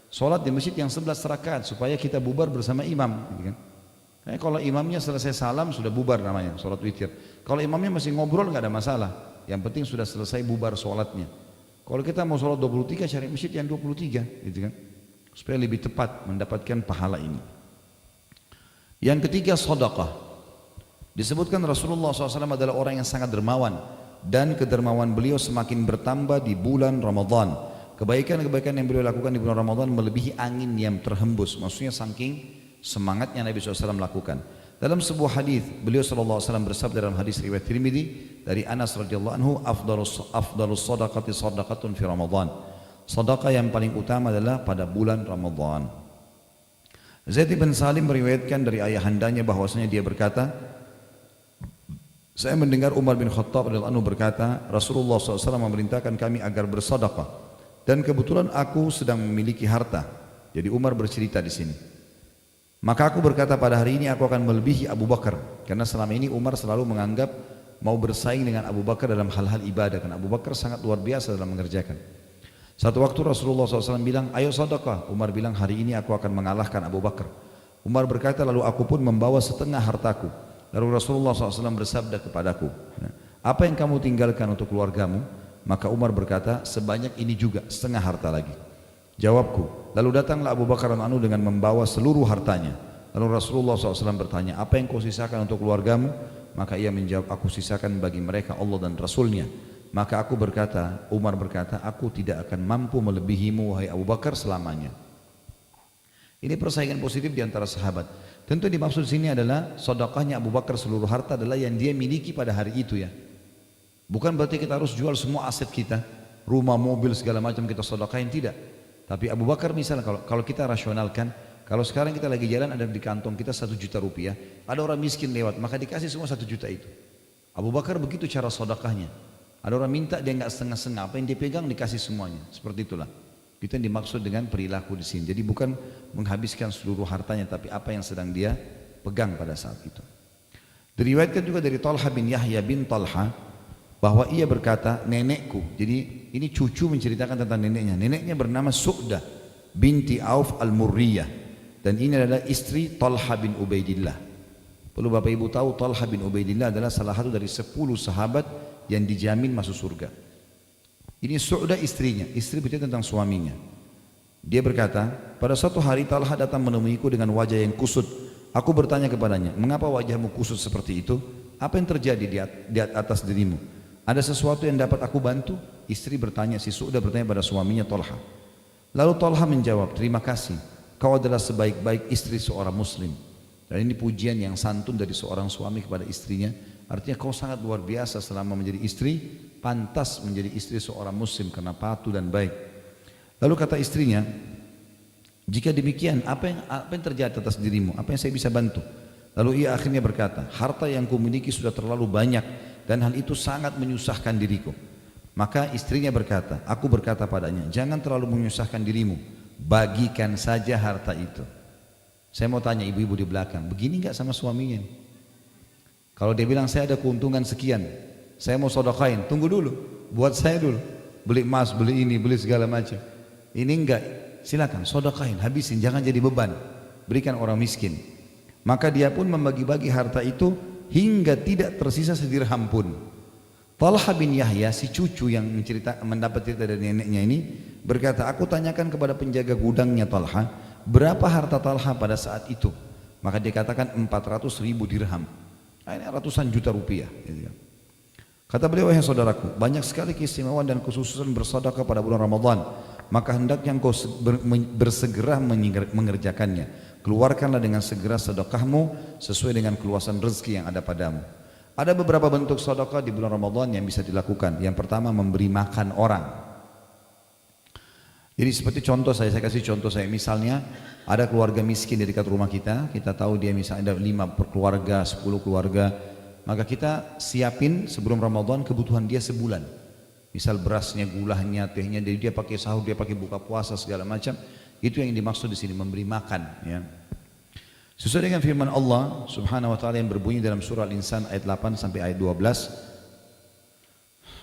sholat di masjid yang 11 rakaat supaya kita bubar bersama imam, gitu kan? Kalau imamnya selesai salam sudah bubar namanya sholat witir. Kalau imamnya masih ngobrol nggak ada masalah. Yang penting sudah selesai bubar sholatnya. Kalau kita mau sholat 23 cari masjid yang 23, gitu kan? Supaya lebih tepat mendapatkan pahala ini. Yang ketiga, sedekah. Disebutkan Rasulullah SAW adalah orang yang sangat dermawan dan kedermawan beliau semakin bertambah di bulan Ramadan. Kebaikan-kebaikan yang beliau lakukan di bulan Ramadan melebihi angin yang terhembus. Maksudnya saking semangatnya Nabi SAW lakukan. Dalam sebuah hadis beliau SAW bersabda dalam hadis riwayat Tirmidzi dari Anas radhiyallahu anhu, afdalus sadaqati sadaqatun fi Ramadan. Sedekah yang paling utama adalah pada bulan Ramadan. Zaid bin Salim meriwayatkan dari ayahandanya bahwasanya dia berkata, saya mendengar Umar bin Khattab radhiyallahu anhu berkata, Rasulullah SAW memerintahkan kami agar bersedekah, dan kebetulan aku sedang memiliki harta. Jadi Umar bercerita di sini. Maka aku berkata pada hari ini aku akan melebihi Abu Bakar, karena selama ini Umar selalu menganggap mau bersaing dengan Abu Bakar dalam hal-hal ibadah, karena Abu Bakar sangat luar biasa dalam mengerjakan. Satu waktu Rasulullah SAW bilang, ayo sedekah. Umar bilang, hari ini aku akan mengalahkan Abu Bakar. Umar berkata, lalu aku pun membawa setengah hartaku. Lalu Rasulullah SAW bersabda kepadaku, apa yang kamu tinggalkan untuk keluargamu? Maka Umar berkata, sebanyak ini juga, setengah harta lagi. Jawabku, lalu datanglah Abu Bakar radhiyallahu anhu dengan membawa seluruh hartanya. Lalu Rasulullah SAW bertanya, apa yang kau sisakan untuk keluargamu? Maka ia menjawab, aku sisakan bagi mereka Allah dan Rasulnya. Maka aku berkata, Umar berkata, aku tidak akan mampu melebihimu wahai Abu Bakar selamanya. Ini persaingan positif di antara sahabat. Tentu dimaksud sini adalah sedekahnya Abu Bakar seluruh harta adalah yang dia miliki pada hari itu ya. Bukan berarti kita harus jual semua aset kita, rumah, mobil, segala macam kita sedekahin, tidak. Tapi Abu Bakar misalnya kalau kita rasionalkan, kalau sekarang kita lagi jalan ada di kantong kita 1 juta rupiah, ada orang miskin lewat, maka dikasih semua 1 juta itu. Abu Bakar begitu cara sedekahnya. Ada orang minta dia nggak setengah-setengah, apa yang dia pegang dikasih semuanya. Seperti itulah. Itu yang dimaksud dengan perilaku di sini. Jadi bukan menghabiskan seluruh hartanya, tapi apa yang sedang dia pegang pada saat itu. Diriwayatkan juga dari Talha bin Yahya bin Talha bahwa ia berkata, nenekku, jadi ini cucu menceritakan tentang neneknya. Neneknya bernama Su'dah binti Auf al-Murriyah, dan ini adalah istri Talha bin Ubaidillah. Perlu Bapak Ibu tahu, Talha bin Ubaidillah adalah salah satu dari 10 sahabat yang dijamin masuk surga. Ini Su'dah istrinya, istri bercerita tentang suaminya. Dia berkata, pada suatu hari Talha datang menemuiku dengan wajah yang kusut. Aku bertanya kepadanya, mengapa wajahmu kusut seperti itu? Apa yang terjadi di atas dirimu? Ada sesuatu yang dapat aku bantu? Istri bertanya, si Su'dah bertanya pada suaminya Talha. Lalu Talha menjawab, terima kasih, kau adalah sebaik-baik istri seorang muslim. Dan ini pujian yang santun dari seorang suami kepada istrinya. Artinya kau sangat luar biasa selama menjadi istri, pantas menjadi istri seorang muslim karena patuh dan baik. Lalu kata istrinya, jika demikian apa yang terjadi atas dirimu? Apa yang saya bisa bantu? Lalu ia akhirnya berkata, harta yang kumiliki sudah terlalu banyak dan hal itu sangat menyusahkan diriku. Maka istrinya berkata, aku berkata padanya, jangan terlalu menyusahkan dirimu, bagikan saja harta itu. Saya mau tanya ibu-ibu di belakang, begini enggak sama suaminya? Kalau dia bilang saya ada keuntungan sekian, saya mau sedekahin, tunggu dulu, buat saya dulu, beli emas, beli ini, beli segala macam. Ini enggak, silakan sedekahin, habisin, jangan jadi beban, berikan orang miskin. Maka dia pun membagi-bagi harta itu hingga tidak tersisa sedirham pun. Talha bin Yahya, si cucu yang mendapat cerita dari neneknya ini, berkata, aku tanyakan kepada penjaga gudangnya Talha, berapa harta Talha pada saat itu? Maka dia katakan 400.000 dirham. Nah, ini ratusan juta rupiah. Gitu kan. Kata beliau, wahai saudaraku, banyak sekali keistimewaan dan kekhususan bersedekah pada bulan Ramadan. Maka hendaknya engkau bersegera mengerjakannya. Keluarkanlah dengan segera sedekahmu sesuai dengan keluasan rezeki yang ada padamu. Ada beberapa bentuk sedekah di bulan Ramadan yang bisa dilakukan. Yang pertama, memberi makan orang. Jadi seperti contoh saya kasih contoh saya. Misalnya ada keluarga miskin di dekat rumah kita tahu dia misalnya ada 5 keluarga, 10 keluarga. Maka kita siapin sebelum Ramadan kebutuhan dia sebulan. Misal berasnya, gulanya, tehnya, jadi dia pakai sahur, dia pakai buka puasa segala macam. Itu yang dimaksud di sini, memberi makan. Ya. Sesuai dengan firman Allah Subhanahu Wa Taala yang berbunyi dalam surah Al-Insan ayat 8 sampai ayat 12.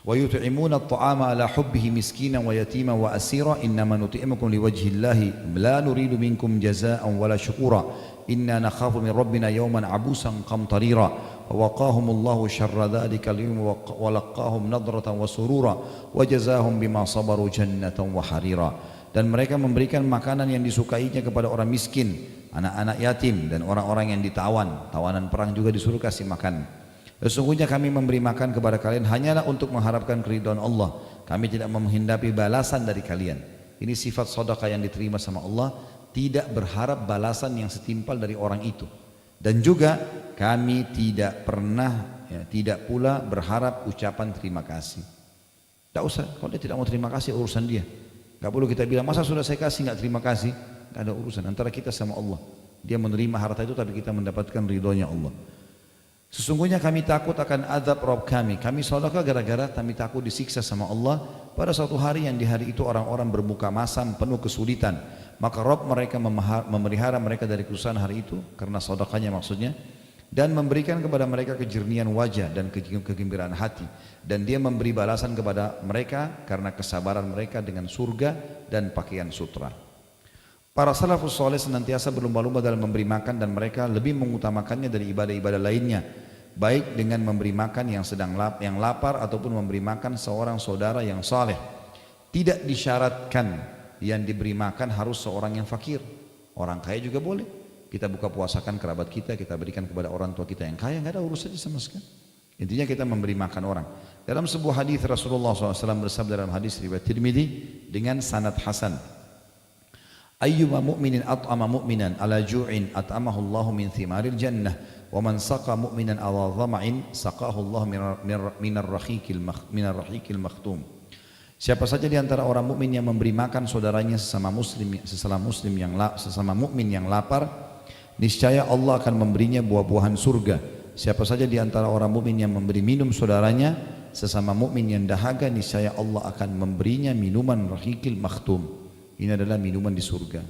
وَيُطْعِمُونَ الطَّعَامَ عَلَى حُبِّهِ مِسْكِينًا وَيَتِيمًا وَأَسِيرًا إِنَّمَا نُطْعِمُكُمْ لِوَجْهِ اللَّهِ لَا نُرِيدُ مِنكُمْ جَزَاءً وَلَا شُكُورًا إِنَّا نَخَافُ مِنْ رَبِّنَا يَوْمًا عَبُوسًا قَمْطَرِيرًا وَوَقَاهُمُ اللَّهُ شَرَّ ذَلِكَ الْيَوْمِ وَلَقَّاهُمْ نَضْرَةً وَسُرُورًا وَجَزَاهُمْ بِمَا صَبَرُوا جَنَّةً وَحَرِيرًا. Dan mereka memberikan makanan yang disukainya kepada orang miskin, anak-anak yatim dan orang-orang yang ditawan. Tawanan perang juga disuruh kasih makan. Sesungguhnya kami memberi makan kepada kalian hanyalah untuk mengharapkan keridhaan Allah. Kami tidak menghendaki balasan dari kalian. Ini sifat sedekah yang diterima sama Allah, tidak berharap balasan yang setimpal dari orang itu. Dan juga kami tidak pernah, tidak pula berharap ucapan terima kasih. Tak usah, kalau dia tidak mau terima kasih urusan dia. Gak perlu kita bilang, masa sudah saya kasih gak terima kasih? Gak ada urusan antara kita sama Allah. Dia menerima harta itu tapi kita mendapatkan ridhonya Allah. Sesungguhnya kami takut akan azab Rabb kami. Kami sedekah gara-gara kami takut disiksa sama Allah pada suatu hari yang di hari itu orang-orang bermuka masam penuh kesulitan. Maka Rabb mereka memelihara mereka dari kesusahan hari itu karena sedekahnya maksudnya, dan memberikan kepada mereka kejernihan wajah dan kegembiraan hati, dan dia memberi balasan kepada mereka karena kesabaran mereka dengan surga dan pakaian sutra. Para salafus soleh senantiasa berlomba-lomba dalam memberi makan dan mereka lebih mengutamakannya dari ibadah-ibadah lainnya, baik dengan memberi makan yang yang lapar ataupun memberi makan seorang saudara yang saleh. Tidak disyaratkan yang diberi makan harus seorang yang fakir. Orang kaya juga boleh. Kita buka puasakan kerabat kita, kita berikan kepada orang tua kita yang kaya, nggak ada urusannya sama sekali. Intinya kita memberi makan orang. Dalam sebuah hadis Rasulullah SAW bersabda dalam hadis riwayat Tirmidzi dengan sanad hasan. Ayyuma mu'minin at'ama mu'minan ala ju'in at'amahu Allah min thimaril jannah wa man saqa mu'minan ala dhama'in saqahu Allah minar rahiqil makhtum. Siapa saja di antara orang mukmin yang memberi makan saudaranya sesama mukmin yang lapar, niscaya Allah akan memberinya buah-buahan surga. Siapa saja di antara orang mukmin yang memberi minum saudaranya sesama mukmin yang dahaga, niscaya Allah akan memberinya minuman rahiqil makhtum. Ini adalah minuman di surga.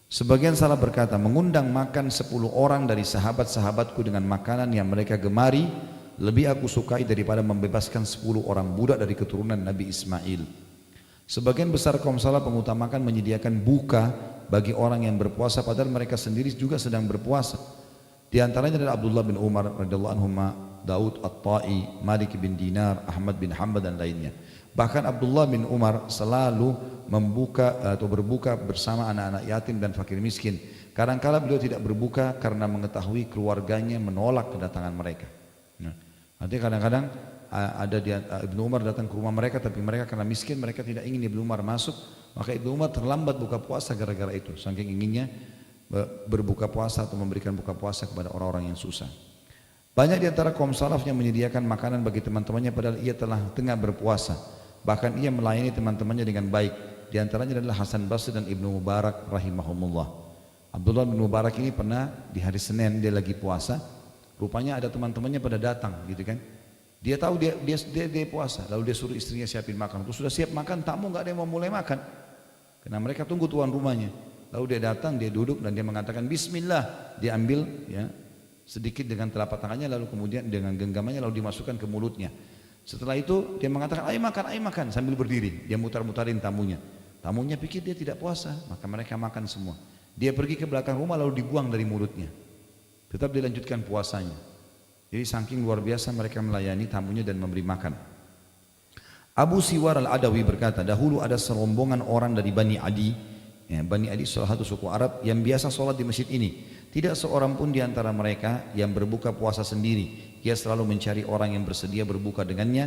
Sebagian salah berkata, mengundang makan 10 orang dari sahabat-sahabatku dengan makanan yang mereka gemari lebih aku sukai daripada membebaskan 10 orang budak dari keturunan Nabi Ismail. Sebagian besar kaum salaf mengutamakan menyediakan buka bagi orang yang berpuasa padahal mereka sendiri juga sedang berpuasa. Di antaranya adalah Abdullah bin Umar radhiyallahu anhu, Daud At-Tai, Malik bin Dinar, Ahmad bin Hanbal dan lainnya. Bahkan Abdullah bin Umar selalu membuka atau berbuka bersama anak-anak yatim dan fakir miskin. Kadang-kala beliau tidak berbuka karena mengetahui keluarganya menolak kedatangan mereka. Nah, artinya kadang-kadang ada Ibnu Umar datang ke rumah mereka, tapi mereka karena miskin mereka tidak ingin Ibnu Umar masuk, maka Ibnu Umar terlambat buka puasa gara-gara itu, saking inginnya berbuka puasa atau memberikan buka puasa kepada orang-orang yang susah. Banyak di antara kaum salaf yang menyediakan makanan bagi teman-temannya padahal ia telah tengah berpuasa. Bahkan ia melayani teman-temannya dengan baik. Di antaranya adalah Hasan Basri dan Ibnu Mubarak rahimahumullah. Abdullah bin Mubarak ini pernah di hari Senin dia lagi puasa, rupanya ada teman-temannya pada datang gitu kan. Dia tahu dia puasa, lalu dia suruh istrinya siapin makan. Terus sudah siap makan, tamu nggak ada yang mau mulai makan. Karena mereka tunggu tuan rumahnya. Lalu dia datang, dia duduk dan dia mengatakan Bismillah. Dia ambil ya sedikit dengan telapak tangannya, lalu kemudian dengan genggamannya lalu dimasukkan ke mulutnya. Setelah itu dia mengatakan ayo makan sambil berdiri. Dia mutar-mutarin tamunya. Tamunya pikir dia tidak puasa, maka mereka makan semua. Dia pergi ke belakang rumah lalu dibuang dari mulutnya. Tetap dilanjutkan puasanya. Jadi saking luar biasa mereka melayani tamunya dan memberi makan. Abu Siwar al-Adawi berkata, dahulu ada serombongan orang dari Bani Adi. Bani Adi salah satu suku Arab yang biasa sholat di masjid ini. Tidak seorang pun di antara mereka yang berbuka puasa sendiri. Ia selalu mencari orang yang bersedia berbuka dengannya.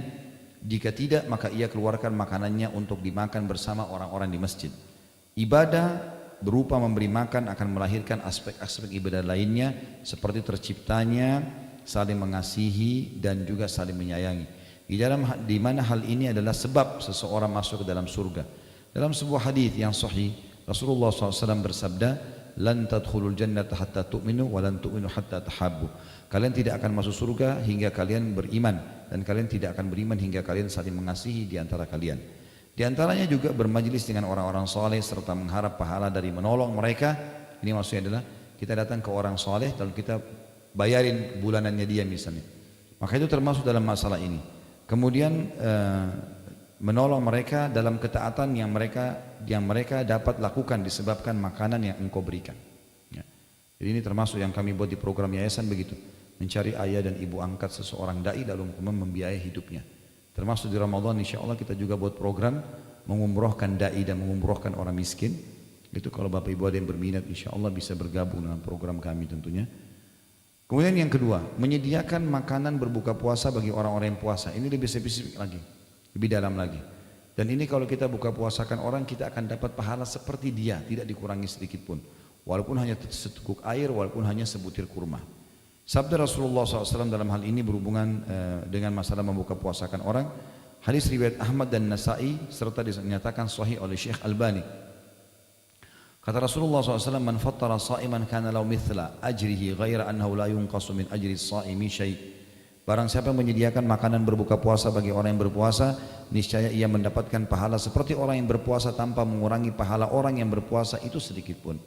Jika tidak, maka ia keluarkan makanannya untuk dimakan bersama orang-orang di masjid. Ibadah berupa memberi makan akan melahirkan aspek-aspek ibadah lainnya seperti terciptanya saling mengasihi dan juga saling menyayangi. Di mana hal ini adalah sebab seseorang masuk ke dalam surga. Dalam sebuah hadis yang sahih, Rasulullah SAW bersabda, "Lan tadkhulul jannata hatta tu'minu wa lan tu'minu hatta tahabbu." Kalian tidak akan masuk surga hingga kalian beriman, dan kalian tidak akan beriman hingga kalian saling mengasihi di antara kalian. Di antaranya juga bermajlis dengan orang-orang soleh serta mengharap pahala dari menolong mereka. Ini maksudnya adalah kita datang ke orang soleh lalu kita bayarin bulanannya dia misalnya. Maka itu termasuk dalam masalah ini. Kemudian menolong mereka dalam ketaatan yang mereka dapat lakukan disebabkan makanan yang engkau berikan. Ya. Jadi ini termasuk yang kami buat di program yayasan begitu. Mencari ayah dan ibu angkat seseorang dai lalu membiayai hidupnya. Termasuk di Ramadan insya Allah kita juga buat program mengumrohkan dai dan mengumrohkan orang miskin. Itu kalau Bapak Ibu ada yang berminat insya Allah bisa bergabung dengan program kami tentunya. Kemudian yang kedua, menyediakan makanan berbuka puasa bagi orang-orang yang puasa. Ini lebih spesifik lagi, lebih dalam lagi. Dan ini kalau kita buka puasakan orang, kita akan dapat pahala seperti dia, tidak dikurangi sedikit pun. Walaupun hanya seteguk air, walaupun hanya sebutir kurma. Sabda Rasulullah SAW dalam hal ini berhubungan dengan masalah membuka puasakan orang. Hadis riwayat Ahmad dan Nasai serta dinyatakan sahih oleh Syekh Albani. Kata Rasulullah SAW, "Man fattara sa'iman kana lahu mithla ajrihi ghaira annahu la yunqasu min ajri as-sa'imi syai'." Barang siapa yang menyediakan makanan berbuka puasa bagi orang yang berpuasa, niscaya ia mendapatkan pahala seperti orang yang berpuasa tanpa mengurangi pahala orang yang berpuasa itu sedikit pun.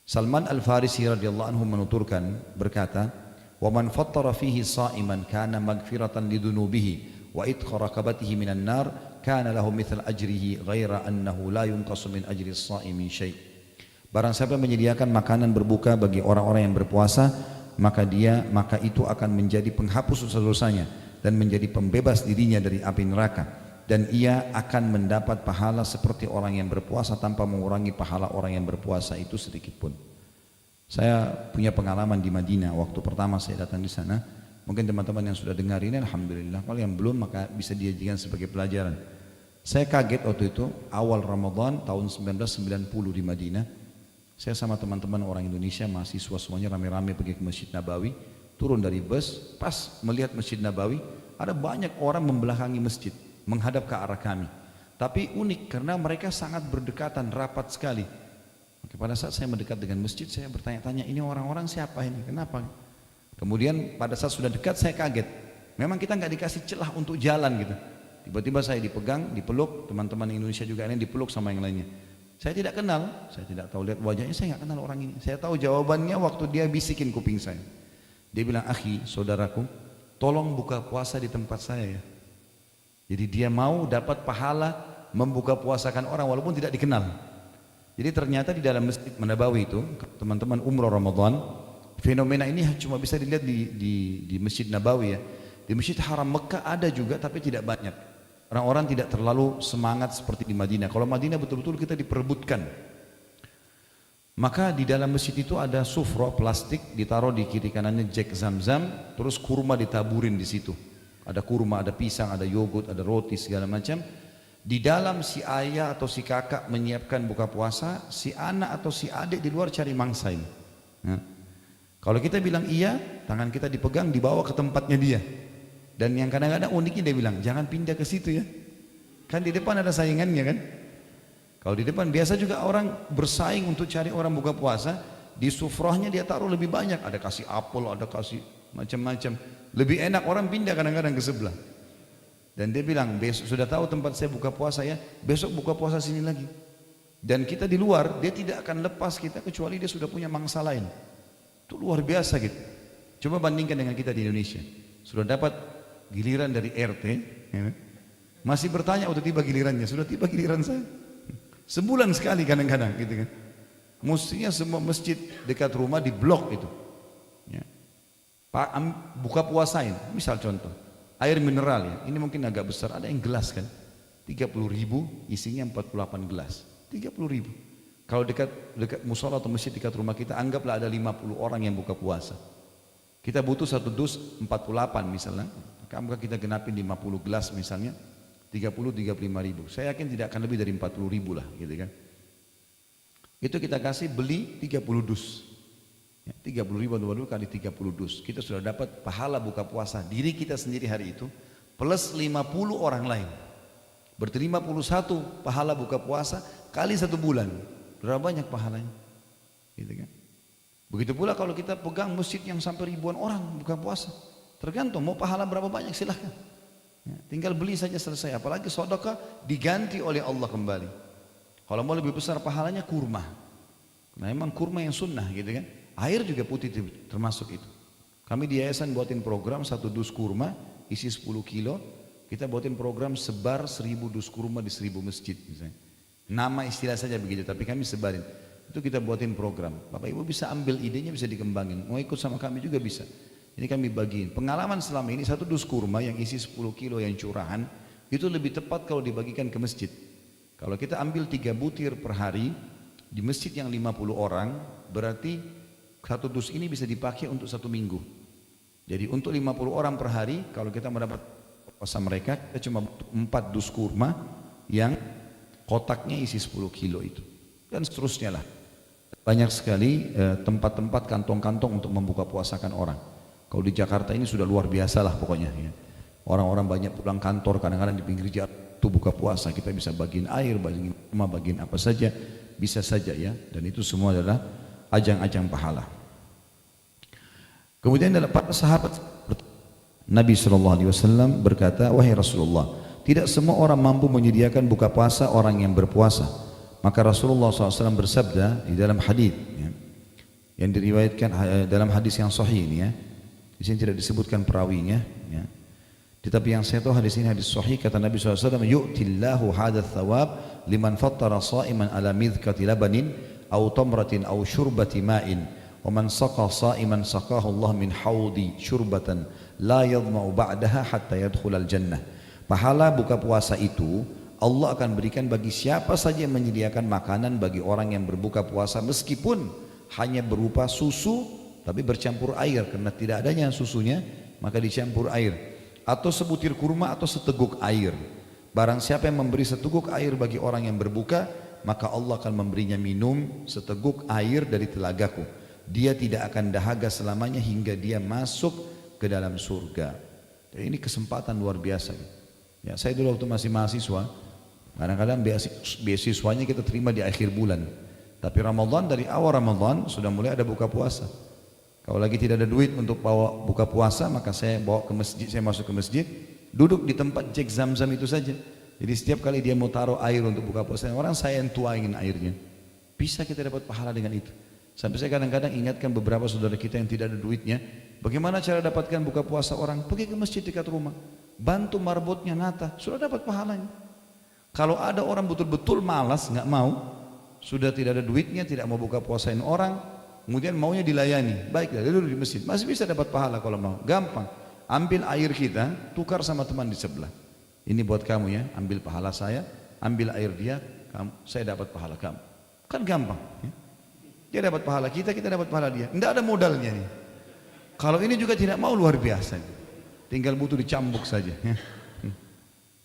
Salman Al-Farisi radhiyallahu anhu menuturkan berkata, "Wa man fattara fihi sha'iman kana maghfiratan lidunubihi wa idkha raqabatihi minan nar kana lahu mithla ajrihi ghaira annahu la yunqasu min ajri as-sha'imi syai'." Barang siapa menyediakan makanan berbuka bagi orang-orang yang berpuasa, maka itu akan menjadi penghapus dosa-dosanya dan menjadi pembebas dirinya dari api neraka. Dan ia akan mendapat pahala seperti orang yang berpuasa tanpa mengurangi pahala orang yang berpuasa itu sedikit pun. Saya punya pengalaman di Madinah waktu pertama saya datang di sana. Mungkin teman-teman yang sudah dengar ini alhamdulillah, kalau yang belum maka bisa dijadikan sebagai pelajaran. Saya kaget waktu itu awal Ramadan tahun 1990 di Madinah. Saya sama teman-teman orang Indonesia mahasiswa semuanya rame-rame pergi ke Masjid Nabawi. Turun dari bus, pas melihat Masjid Nabawi ada banyak orang membelakangi masjid, menghadap ke arah kami. Tapi unik karena mereka sangat berdekatan, rapat sekali. Maka pada saat saya mendekat dengan masjid, saya bertanya-tanya, ini orang-orang siapa ini? Kenapa? Kemudian pada saat sudah dekat saya kaget. Memang kita nggak dikasih celah untuk jalan gitu. Tiba-tiba saya dipegang, dipeluk, teman-teman Indonesia juga ini dipeluk sama yang lainnya. Saya tidak kenal, saya tidak tahu lihat wajahnya, saya nggak kenal orang ini. Saya tahu jawabannya waktu dia bisikin kuping saya. Dia bilang, "Akhi, saudaraku, tolong buka puasa di tempat saya ya." Jadi dia mau dapat pahala membuka puasakan orang walaupun tidak dikenal. Jadi ternyata di dalam Masjid Nabawi itu, teman-teman umroh Ramadan, fenomena ini cuma bisa dilihat di Masjid Nabawi ya. Di Masjid Haram Mekah ada juga tapi tidak banyak. Orang-orang tidak terlalu semangat seperti di Madinah. Kalau Madinah betul-betul kita diperebutkan. Maka di dalam masjid itu ada sufro plastik ditaruh di kiri kanannya jek zam-zam, terus kurma ditaburin di situ. Ada kurma, ada pisang, ada yogurt, ada roti segala macam. Di dalam si ayah atau si kakak menyiapkan buka puasa, si anak atau si adik di luar cari mangsa ini. Nah, kalau kita bilang iya, tangan kita dipegang dibawa ke tempatnya dia. Dan yang kadang-kadang uniknya dia bilang, "Jangan pindah ke situ ya." Kan di depan ada saingannya kan? Kalau di depan biasa juga orang bersaing untuk cari orang buka puasa, di sufrahnya dia taruh lebih banyak, ada kasih apel, ada kasih macam-macam. Lebih enak orang pindah kadang-kadang ke sebelah. Dan dia bilang, "Besok sudah tahu tempat saya buka puasa ya, besok buka puasa sini lagi." Dan kita di luar, dia tidak akan lepas kita kecuali dia sudah punya mangsa lain. Itu luar biasa gitu. Coba bandingkan dengan kita di Indonesia. Sudah dapat giliran dari RT, ya, masih bertanya udah tiba gilirannya, sudah tiba giliran saya. Sebulan sekali kadang-kadang gitu kan. Mestinya semua masjid dekat rumah diblok itu. Ya. Buka puasain, misal contoh, air mineral ya, ini mungkin agak besar, ada yang gelas kan, 30.000 isinya 48 gelas, 30.000. Kalau dekat musola atau masjid dekat rumah kita, anggaplah ada 50 orang yang buka puasa. Kita butuh satu dus 48 misalnya, maka kita genapin 50 gelas misalnya, 30-35 ribu. Saya yakin tidak akan lebih dari 40 ribu lah gitu kan. Itu kita kasih beli 30 dus. 30 ribu kali 30 dus. Kita sudah dapat pahala buka puasa diri kita sendiri hari itu, plus 50 orang lain. Berarti 51 pahala buka puasa kali 1 bulan. Berapa banyak pahalanya? Gitu kan? Begitu pula kalau kita pegang masjid yang sampai ribuan orang buka puasa. Tergantung mau pahala berapa banyak silahkan. Ya, tinggal beli saja selesai. Apalagi sedekah diganti oleh Allah kembali. Kalau mau lebih besar pahalanya kurma. Nah memang kurma yang sunnah gitu kan. Air juga putih termasuk itu. Kami di yayasan buatin program 1 dus kurma isi 10 kilo. Kita buatin program sebar 1000 dus kurma di 1000 masjid misalnya. Nama istilah saja begitu, tapi kami sebarin. Itu kita buatin program. Bapak Ibu bisa ambil idenya, bisa dikembangin. Mau ikut sama kami juga bisa. Ini kami bagiin. Pengalaman selama ini 1 dus kurma yang isi 10 kilo yang curahan, itu lebih tepat kalau dibagikan ke masjid. Kalau kita ambil 3 butir per hari, di masjid yang 50 orang, berarti 1 dus ini bisa dipakai untuk 1 minggu. Jadi untuk 50 orang per hari, kalau kita mendapat puasa mereka, kita cuma butuh 4 dus kurma yang kotaknya isi 10 kilo itu. Dan seterusnya lah. Banyak sekali tempat-tempat kantong-kantong untuk membuka puasakan orang. Kalau di Jakarta ini sudah luar biasa lah pokoknya. Ya. Orang-orang banyak pulang kantor, kadang-kadang di pinggir jalan itu buka puasa. Kita bisa bagiin air, bagiin rumah, bagiin apa saja. Bisa saja ya. Dan itu semua adalah ajang-ajang pahala. Kemudian dalam para sahabat Nabi SAW berkata, wahai Rasulullah, tidak semua orang mampu menyediakan buka puasa orang yang berpuasa. Maka Rasulullah SAW bersabda di dalam hadis ya, yang diriwayatkan dalam hadis yang sahih ini ya. Di sini tidak disebutkan perawinya ya. Tetapi yang saya tahu hadis ini hadis sahih, kata Nabi SAW, yu'tillahu hadats thawab liman fattara sha'iman ala midhkati labanin aw tamratin aw syurbati ma'in wa man saqa sha'iman saqahu Allah min haudi syurbatan la yadma'u ba'daha hatta yadkhulal jannah. Pahala buka puasa itu Allah akan berikan bagi siapa saja yang menyediakan makanan bagi orang yang berbuka puasa, meskipun hanya berupa susu tapi bercampur air, karena tidak adanya susunya maka dicampur air, atau sebutir kurma atau seteguk air. Barang siapa yang memberi seteguk air bagi orang yang berbuka, maka Allah akan memberinya minum seteguk air dari telagaku. Dia tidak akan dahaga selamanya hingga dia masuk ke dalam surga. Jadi ini kesempatan luar biasa. Ya, saya dulu waktu masih mahasiswa, kadang-kadang beasiswanya kita terima di akhir bulan. Tapi Ramadan, dari awal Ramadan sudah mulai ada buka puasa. Kalau lagi tidak ada duit untuk bawa buka puasa, maka saya bawa ke masjid, saya masuk ke masjid, duduk di tempat cek zam-zam itu saja. Jadi setiap kali dia mau taruh air untuk buka puasa, orang saya yang tuangin airnya. Bisa kita dapat pahala dengan itu. Sampai saya kadang-kadang ingatkan beberapa saudara kita yang tidak ada duitnya, bagaimana cara dapatkan buka puasa orang? Pergi ke masjid dekat rumah, bantu marbotnya nata, sudah dapat pahalanya. Kalau ada orang betul-betul malas, nggak mau, sudah tidak ada duitnya, tidak mau buka puasain orang, kemudian maunya dilayani, baiklah dia duduk di masjid, masih bisa dapat pahala kalau mau. Gampang, ambil air kita, tukar sama teman di sebelah. Ini buat kamu ya, ambil pahala saya, ambil air dia, saya dapat pahala kamu. Kan gampang. Ya? Dia dapat pahala kita, kita dapat pahala dia. Tidak ada modalnya nih. Kalau ini juga tidak mau, luar biasa. Tinggal butuh dicambuk saja. Ya.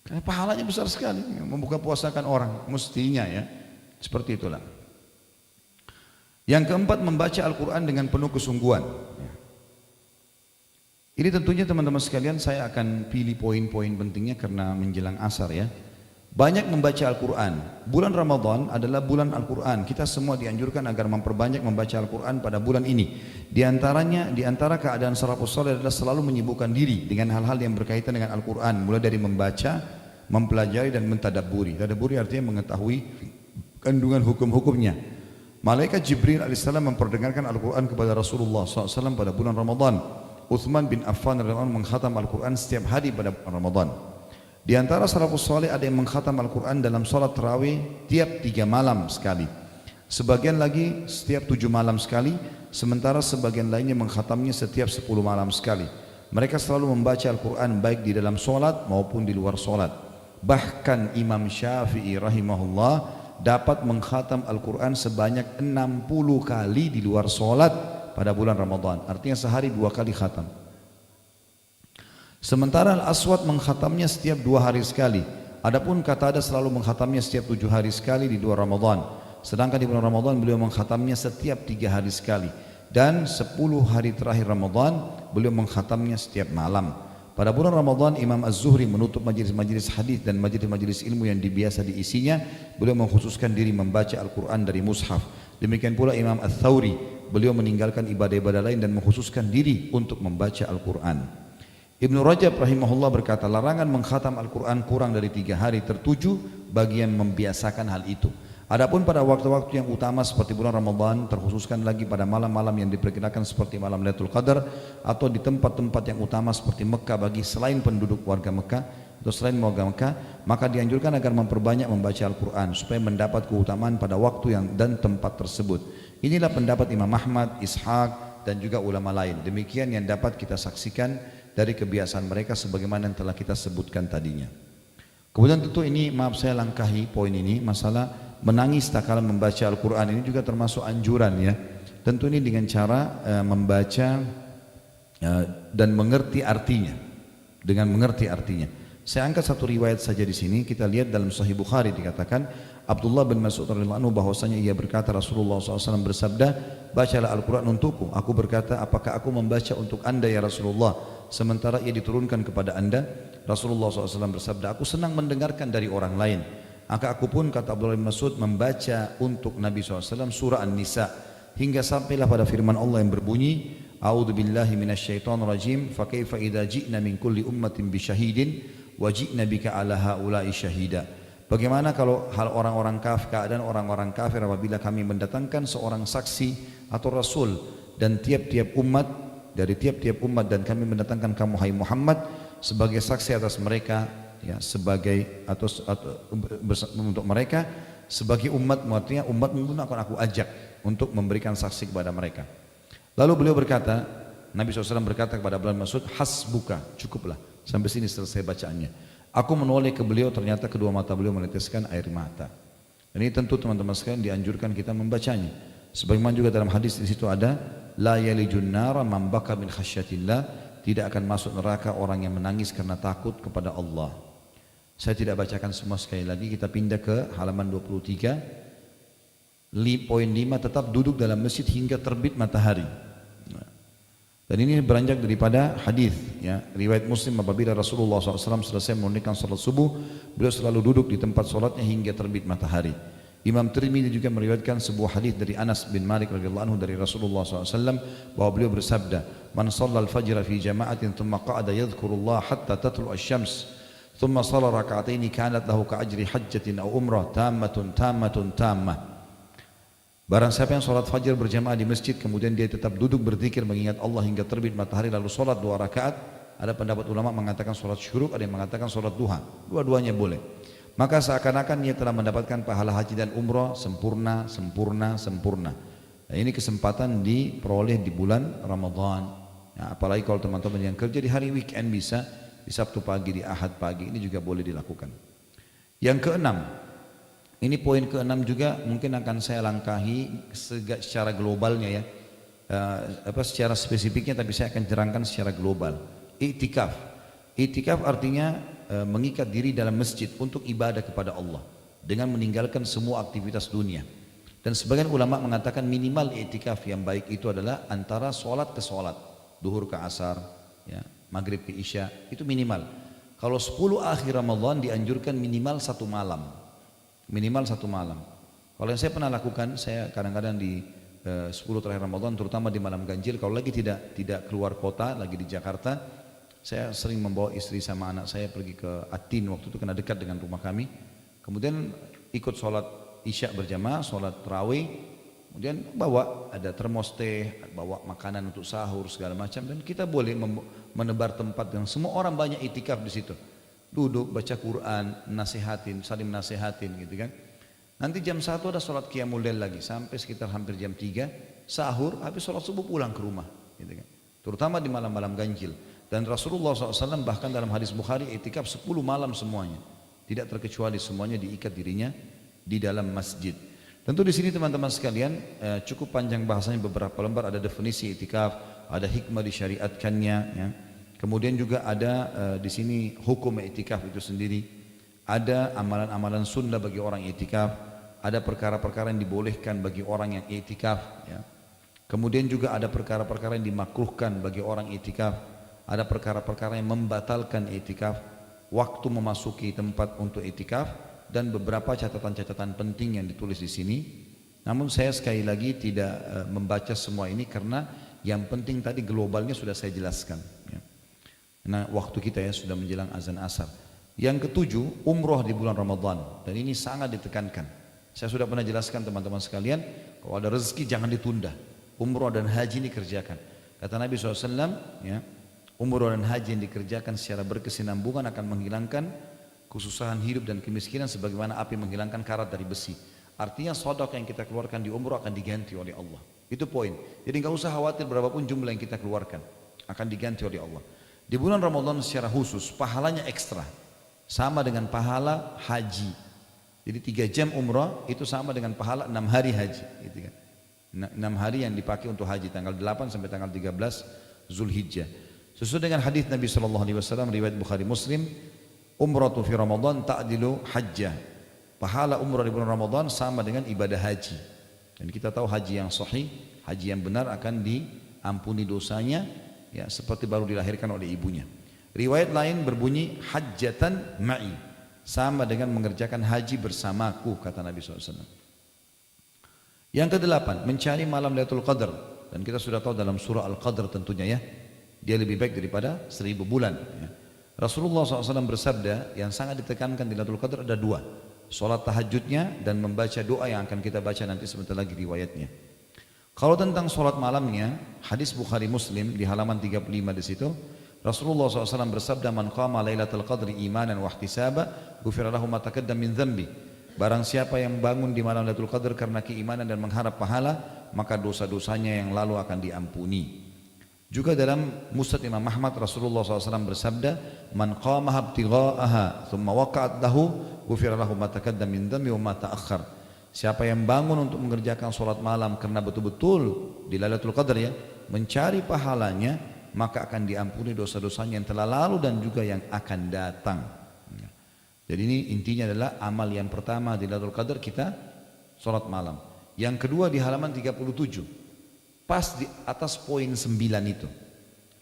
Karena pahalanya besar sekali. Membuka puasakan orang, mestinya ya. Seperti itulah. Yang keempat, membaca Al-Quran dengan penuh kesungguhan. Ya. Ini tentunya teman-teman sekalian, saya akan pilih poin-poin pentingnya karena menjelang asar ya. Banyak membaca Al-Quran. Bulan Ramadan adalah bulan Al-Quran. Kita semua dianjurkan agar memperbanyak membaca Al-Quran pada bulan ini. Di antara keadaan salafus saleh adalah selalu menyibukkan diri dengan hal-hal yang berkaitan dengan Al-Quran. Mulai dari membaca, mempelajari dan mentadabburi. Tadabburi artinya mengetahui kandungan hukum-hukumnya. Malaikat Jibril alaihissalam memperdengarkan Al-Quran kepada Rasulullah SAW pada bulan Ramadan. Uthman bin Affan radhiyallahu anhu mengkhatam Al-Quran setiap hari pada bulan Ramadan. Di antara salafus saleh ada yang mengkhatam Al-Quran dalam salat tarawih tiap 3 malam sekali. Sebagian lagi setiap 7 malam sekali, sementara sebagian lainnya mengkhatamnya setiap 10 malam sekali. Mereka selalu membaca Al-Quran baik di dalam salat maupun di luar salat. Bahkan Imam Syafi'i rahimahullah dapat mengkhatam Al-Quran sebanyak 60 kali di luar sholat pada bulan Ramadan. Artinya sehari 2 kali khatam. Sementara Al-Aswad mengkhatamnya setiap 2 hari sekali. Adapun Qatadah selalu mengkhatamnya setiap 7 hari sekali di luar Ramadan. Sedangkan di bulan Ramadan beliau mengkhatamnya setiap 3 hari sekali. Dan 10 hari terakhir Ramadan beliau mengkhatamnya setiap malam. Pada bulan Ramadan Imam Az-Zuhri menutup majelis-majelis hadis dan majelis-majelis ilmu yang biasa diisinya. Beliau mengkhususkan diri membaca Al-Quran dari mushaf. Demikian pula Imam Ats-Tsauri, beliau meninggalkan ibadah-ibadah lain dan mengkhususkan diri untuk membaca Al-Quran. Ibnu Rajab rahimahullah berkata, larangan mengkhatam Al-Quran kurang dari 3 hari tertuju bagi yang membiasakan hal itu. Adapun pada waktu-waktu yang utama seperti bulan Ramadan, terkhususkan lagi pada malam-malam yang diperkirakan seperti malam Lailatul Qadar atau di tempat-tempat yang utama seperti Mekah bagi selain penduduk warga Mekah atau selain warga Mekah, maka dianjurkan agar memperbanyak membaca Al-Quran supaya mendapat keutamaan pada waktu yang dan tempat tersebut. Inilah pendapat Imam Ahmad, Ishaq dan juga ulama lain. Demikian yang dapat kita saksikan dari kebiasaan mereka sebagaimana yang telah kita sebutkan tadinya. Kemudian tentu ini, maaf saya langkahi poin ini, masalah menangis tak kala membaca Al-Quran ini juga termasuk anjuran ya. Tentu ini dengan cara membaca dan mengerti artinya. Dengan mengerti artinya. Saya angkat satu riwayat saja di sini. Kita lihat dalam Sahih Bukhari dikatakan Abdullah bin Mas'ud radhiyallahu anhu bahwasanya ia berkata Rasulullah SAW bersabda, bacalah Al-Quran untukku. Aku berkata, apakah aku membaca untuk anda ya Rasulullah? Sementara ia diturunkan kepada anda. Rasulullah SAW bersabda, aku senang mendengarkan dari orang lain. Maka aku pun, kata Abdullah bin Mas'ud, membaca untuk Nabi SAW surah An-Nisa hingga sampailah pada firman Allah yang berbunyi, A'udzu billahi minasyaitonir rajim, fa kaifa idza ji'na min kulli ummatin bi syahidin wa ji'na bika 'ala haula'i syahida. Bagaimana kalau hal orang-orang kafir, keadaan orang-orang kafir apabila kami mendatangkan seorang saksi atau rasul dan tiap-tiap umat dari tiap-tiap umat dan kami mendatangkan kamu hai Muhammad sebagai saksi atas mereka, ya, sebagai atau untuk mereka sebagai umat, artinya umat pun akan aku ajak untuk memberikan saksi kepada mereka. Lalu beliau berkata, Nabi SAW berkata kepada Abdullah bin Mas'ud, hasbuka, cukuplah, sampai sini selesai bacaannya. Aku menoleh ke beliau, ternyata kedua mata beliau meneteskan air mata. Dan ini tentu teman-teman sekalian dianjurkan kita membacanya. Sebagaimana juga dalam hadis di situ ada, la yalijun nara man baka min khasyatillah, tidak akan masuk neraka orang yang menangis karena takut kepada Allah. Saya tidak bacakan semua sekali lagi, kita pindah ke halaman 23. Poin 5, tetap duduk dalam masjid hingga terbit matahari. Dan ini beranjak daripada hadis, ya, riwayat Muslim apabila Rasulullah SAW selesai menunaikan salat subuh, beliau selalu duduk di tempat salatnya hingga terbit matahari. Imam Tirmidzi juga meriwayatkan sebuah hadis dari Anas bin Malik radhiyallahu anhu dari Rasulullah SAW bahwa beliau bersabda, "Man shalla al-fajr fi jama'atin thumma qa'ada yadhkurullah hatta tatlu asy-syams, thumma shalla rak'ataini kanat lahu ka'ajri hajjatin aw umrah tammatun tammah." Barang siapa yang sholat fajar berjamaah di masjid kemudian dia tetap duduk berzikir mengingat Allah hingga terbit matahari lalu sholat 2 rakaat, ada pendapat ulama mengatakan sholat syuruk, ada yang mengatakan sholat duha, dua-duanya boleh, maka seakan-akan dia telah mendapatkan pahala haji dan umrah sempurna. Nah, ini kesempatan diperoleh di bulan Ramadan, ya, apalagi kalau teman-teman yang kerja di hari weekend bisa di Sabtu pagi, di Ahad pagi, ini juga boleh dilakukan. Yang keenam, ini poin ke-6 juga mungkin akan saya langkahi secara globalnya, ya, secara spesifiknya, tapi saya akan terangkan secara global. Iktikaf. Iktikaf artinya mengikat diri dalam masjid untuk ibadah kepada Allah dengan meninggalkan semua aktivitas dunia. Dan sebagian ulama mengatakan minimal iktikaf yang baik itu adalah antara sholat ke sholat, duhur ke asar, ya, maghrib ke isya, itu minimal. Kalau 10 akhir Ramadan dianjurkan minimal 1 malam. Minimal 1 malam. Kalau yang saya pernah lakukan, saya kadang-kadang di 10 terakhir Ramadan, terutama di malam ganjil, kalau lagi tidak keluar kota, lagi di Jakarta, saya sering membawa istri sama anak saya pergi ke Atin, waktu itu karena dekat dengan rumah kami. Kemudian ikut sholat isya berjamaah, sholat tarawih, kemudian bawa ada termos teh, bawa makanan untuk sahur segala macam, dan kita boleh menebar tempat yang semua orang banyak itikaf di situ. Duduk baca Quran, nasihatin, saling nasihatin gitu kan. Nanti jam 1 ada sholat qiyamul lail lagi sampai sekitar hampir jam 3 sahur, habis sholat subuh pulang ke rumah gitu kan. Terutama di malam-malam ganjil. Dan Rasulullah SAW bahkan dalam hadis Bukhari itikaf 10 malam semuanya. Tidak terkecuali, semuanya diikat dirinya di dalam masjid. Tentu di sini teman-teman sekalian cukup panjang bahasanya, beberapa lembar ada definisi itikaf, ada hikmah disyariatkannya, ya. Kemudian juga ada di sini hukum itikaf itu sendiri, ada amalan-amalan sunnah bagi orang itikaf, ada perkara-perkara yang dibolehkan bagi orang yang itikaf, ya. Kemudian juga ada perkara-perkara yang dimakruhkan bagi orang itikaf, ada perkara-perkara yang membatalkan itikaf, waktu memasuki tempat untuk itikaf, dan beberapa catatan-catatan penting yang ditulis di sini. Namun saya sekali lagi tidak membaca semua ini karena yang penting tadi globalnya sudah saya jelaskan, ya. Nah, waktu kita ya sudah menjelang azan asar. Yang ketujuh, umroh di bulan Ramadan, dan ini sangat ditekankan. Saya sudah pernah jelaskan teman-teman sekalian, kalau ada rezeki jangan ditunda. Umroh dan haji ini kerjakan. Kata Nabi SAW, ya, umroh dan haji yang dikerjakan secara berkesinambungan akan menghilangkan kesusahan hidup dan kemiskinan sebagaimana api menghilangkan karat dari besi. Artinya sedekah yang kita keluarkan di umroh akan diganti oleh Allah. Itu poin. Jadi nggak usah khawatir berapapun jumlah yang kita keluarkan, akan diganti oleh Allah. Di bulan Ramadan secara khusus pahalanya ekstra, sama dengan pahala haji. Jadi 3 jam umrah itu sama dengan pahala 6 hari haji, gitu kan. 6 hari yang dipakai untuk haji, tanggal 8 sampai tanggal 13 Zulhijjah. Sesuai dengan hadis Nabi SAW riwayat Bukhari Muslim, umratu fi Ramadan ta'dilu hajjah. Pahala umrah di bulan Ramadan sama dengan ibadah haji. Dan kita tahu haji yang sahih, haji yang benar akan diampuni dosanya, ya, seperti baru dilahirkan oleh ibunya. Riwayat lain berbunyi hajjatan ma'i, sama dengan mengerjakan haji bersamaku, kata Nabi SAW. Yang kedelapan, mencari malam Lailatul Qadar, dan kita sudah tahu dalam surah Al-Qadr tentunya, ya, dia lebih baik daripada 1000 bulan, ya. Rasulullah SAW bersabda, yang sangat ditekankan di Lailatul Qadar ada 2, sholat tahajudnya dan membaca doa yang akan kita baca nanti sebentar lagi riwayatnya. Kalau tentang sholat malamnya, hadis Bukhari Muslim di halaman 35 di situ, Rasulullah SAW bersabda, man qama lailatul qadri imanan wa ihtisaba, ghufira lahu ma taqaddama min dhanbi. Barang siapa yang bangun di malam Lailatul Qadar karena keimanan dan mengharap pahala, maka dosa-dosanya yang lalu akan diampuni. Juga dalam Musnad Imam Ahmad, Rasulullah SAW bersabda, man qama ibtigha'aha thumma waqa'at lahu, ghufira lahu ma taqaddama min dhanbi wa ma ta'akhkhar. Siapa yang bangun untuk mengerjakan sholat malam karena betul-betul di Lailatul Qadar, ya, mencari pahalanya, maka akan diampuni dosa-dosanya yang telah lalu dan juga yang akan datang. Jadi ini intinya adalah amal yang pertama di Lailatul Qadar kita sholat malam. Yang kedua di halaman 37, pas di atas poin 9 itu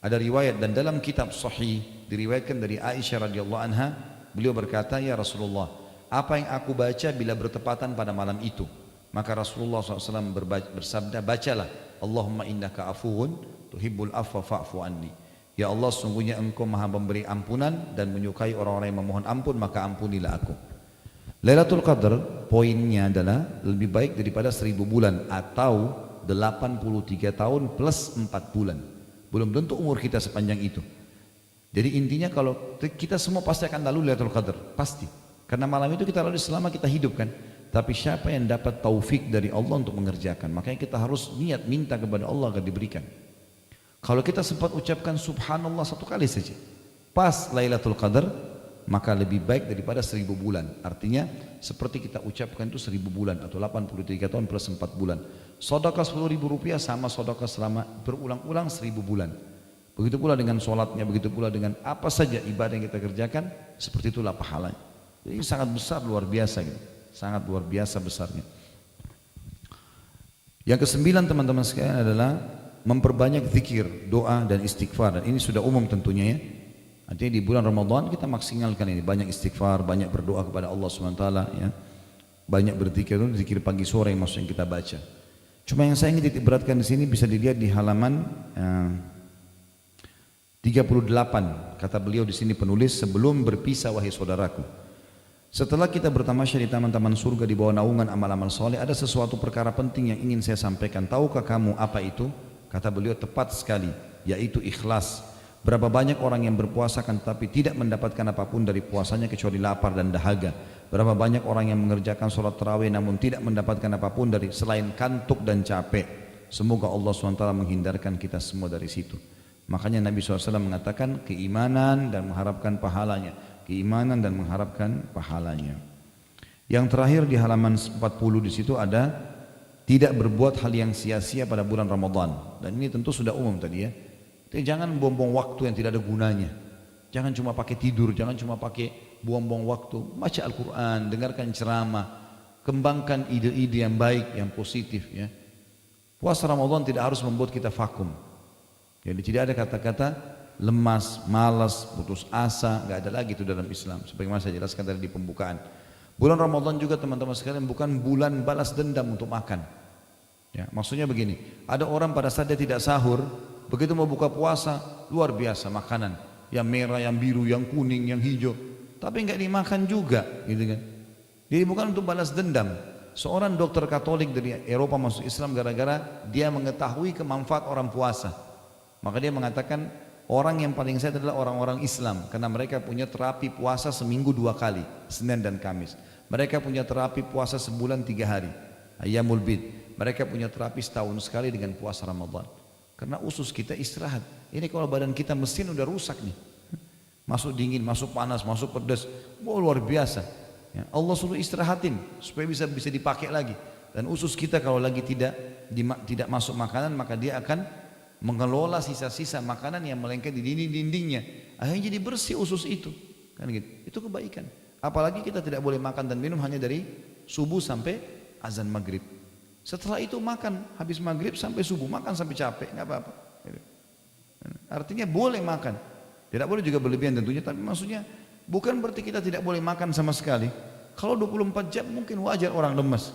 ada riwayat, dan dalam kitab Sahih diriwayatkan dari Aisyah radhiyallahu anha, beliau berkata, ya Rasulullah, apa yang aku baca bila bertepatan pada malam itu? Maka Rasulullah SAW bersabda, bacalah, Allahumma innaka afuun tuhibbul afwa fa'fu anni. Ya Allah, sungguhnya engkau maha memberi ampunan dan menyukai orang-orang yang memohon ampun, maka ampunilah aku. Lailatul Qadar poinnya adalah lebih baik daripada 1000 bulan atau 83 tahun plus 4 bulan. Belum tentu umur kita sepanjang itu. Jadi intinya kalau kita semua pasti akan lalu Lailatul Qadar, pasti. Karena malam itu kita lalui selama kita hidup, kan. Tapi siapa yang dapat taufik dari Allah untuk mengerjakan, makanya kita harus niat minta kepada Allah agar diberikan. Kalau kita sempat ucapkan subhanallah 1 kali saja pas Lailatul Qadar, maka lebih baik daripada 1000 bulan. Artinya seperti kita ucapkan itu 1000 bulan atau 83 tahun plus 4 bulan. Sedekah 10.000 rupiah sama sedekah selama berulang-ulang 1000 bulan. Begitu pula dengan sholatnya, begitu pula dengan apa saja ibadah yang kita kerjakan, seperti itulah pahalanya. Jadi sangat besar, luar biasa gitu. Sangat luar biasa besarnya. Yang ke-9 teman-teman sekalian adalah memperbanyak zikir, doa dan istighfar. Dan ini sudah umum tentunya, ya. Artinya di bulan Ramadan kita maksimalkan ini, banyak istighfar, banyak berdoa kepada Allah SWT, ya. Banyak berzikir, zikir pagi sore yang maksudnya kita baca. Cuma yang saya ingin titik beratkan di sini bisa dilihat di halaman 38. Kata beliau di sini penulis, sebelum berpisah wahai saudaraku, setelah kita bertamasya di taman-taman surga di bawah naungan amal-amal soleh, ada sesuatu perkara penting yang ingin saya sampaikan. Tahukah kamu apa itu? Kata beliau, tepat sekali, yaitu ikhlas. Berapa banyak orang yang berpuasa kan tapi tidak mendapatkan apapun dari puasanya kecuali lapar dan dahaga. Berapa banyak orang yang mengerjakan sholat tarawih namun tidak mendapatkan apapun dari selain kantuk dan capek. Semoga Allah SWT menghindarkan kita semua dari situ. Makanya Nabi SAW mengatakan keimanan dan mengharapkan pahalanya. Keimanan dan mengharapkan pahalanya. Yang terakhir di halaman 40 di situ ada tidak berbuat hal yang sia-sia pada bulan Ramadan. Dan ini tentu sudah umum tadi ya. Jadi jangan buang-buang waktu yang tidak ada gunanya. Jangan cuma pakai tidur, jangan cuma pakai buang-buang waktu. Baca Al-Quran, dengarkan ceramah, kembangkan ide-ide yang baik, yang positif ya. Puasa Ramadan tidak harus membuat kita vakum. Jadi tidak ada kata-kata lemas, malas, putus asa, nggak ada lagi itu dalam Islam. Sebagaimana saya jelaskan tadi di pembukaan. Bulan Ramadan juga teman-teman sekalian bukan bulan balas dendam untuk makan. Ya, maksudnya begini, ada orang pada saat dia tidak sahur, begitu mau buka puasa, luar biasa makanan, yang merah, yang biru, yang kuning, yang hijau, tapi nggak dimakan juga, gitu kan? Jadi bukan untuk balas dendam. Seorang dokter Katolik dari Eropa masuk Islam gara-gara dia mengetahui kemanfaat orang puasa, maka dia mengatakan orang yang paling sehat adalah orang-orang Islam, karena mereka punya terapi puasa seminggu 2 kali, Senin dan Kamis. Mereka punya terapi puasa sebulan 3 hari, Ayyamul Bid. Mereka punya terapi setahun sekali dengan puasa Ramadan. Karena usus kita istirahat. Ini kalau badan kita mesin udah rusak nih. Masuk dingin, masuk panas, masuk pedas. Wah, luar biasa. Ya, Allah suruh istirahatin supaya bisa dipakai lagi. Dan usus kita kalau lagi tidak masuk makanan, maka dia akan mengelola sisa-sisa makanan yang melengket di dinding-dindingnya. Akhirnya jadi bersih usus itu. Kan gitu. Itu kebaikan. Apalagi kita tidak boleh makan dan minum hanya dari subuh sampai azan maghrib. Setelah itu makan habis maghrib sampai subuh, makan sampai capek, nggak apa-apa. Artinya boleh makan, tidak boleh juga berlebihan tentunya. Tapi maksudnya bukan berarti kita tidak boleh makan sama sekali. Kalau 24 jam mungkin wajar orang lemas.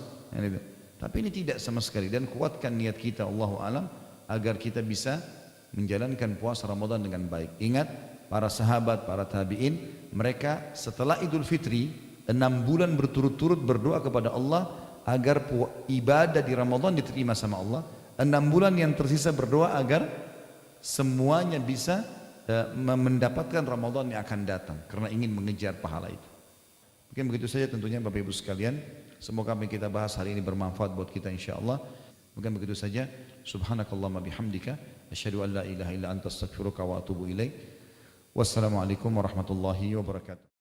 Tapi ini tidak sama sekali. Dan kuatkan niat kita, Allahu a'lam, agar kita bisa menjalankan puasa Ramadan dengan baik. Ingat, para sahabat, para tabi'in, mereka setelah Idul Fitri 6 bulan berturut-turut berdoa kepada Allah agar ibadah di Ramadan diterima sama Allah. 6 bulan yang tersisa berdoa agar semuanya bisa mendapatkan Ramadan yang akan datang, karena ingin mengejar pahala itu. Mungkin begitu saja tentunya Bapak Ibu sekalian. Semoga apa yang kita bahas hari ini bermanfaat buat kita insyaallah. Mungkin begitu saja. Subhanakallahumma bihamdika asyhadu an la ilaha illa anta astaghfiruka wa atubu ilaik. Wassalamualaikum warahmatullahi wabarakatuh.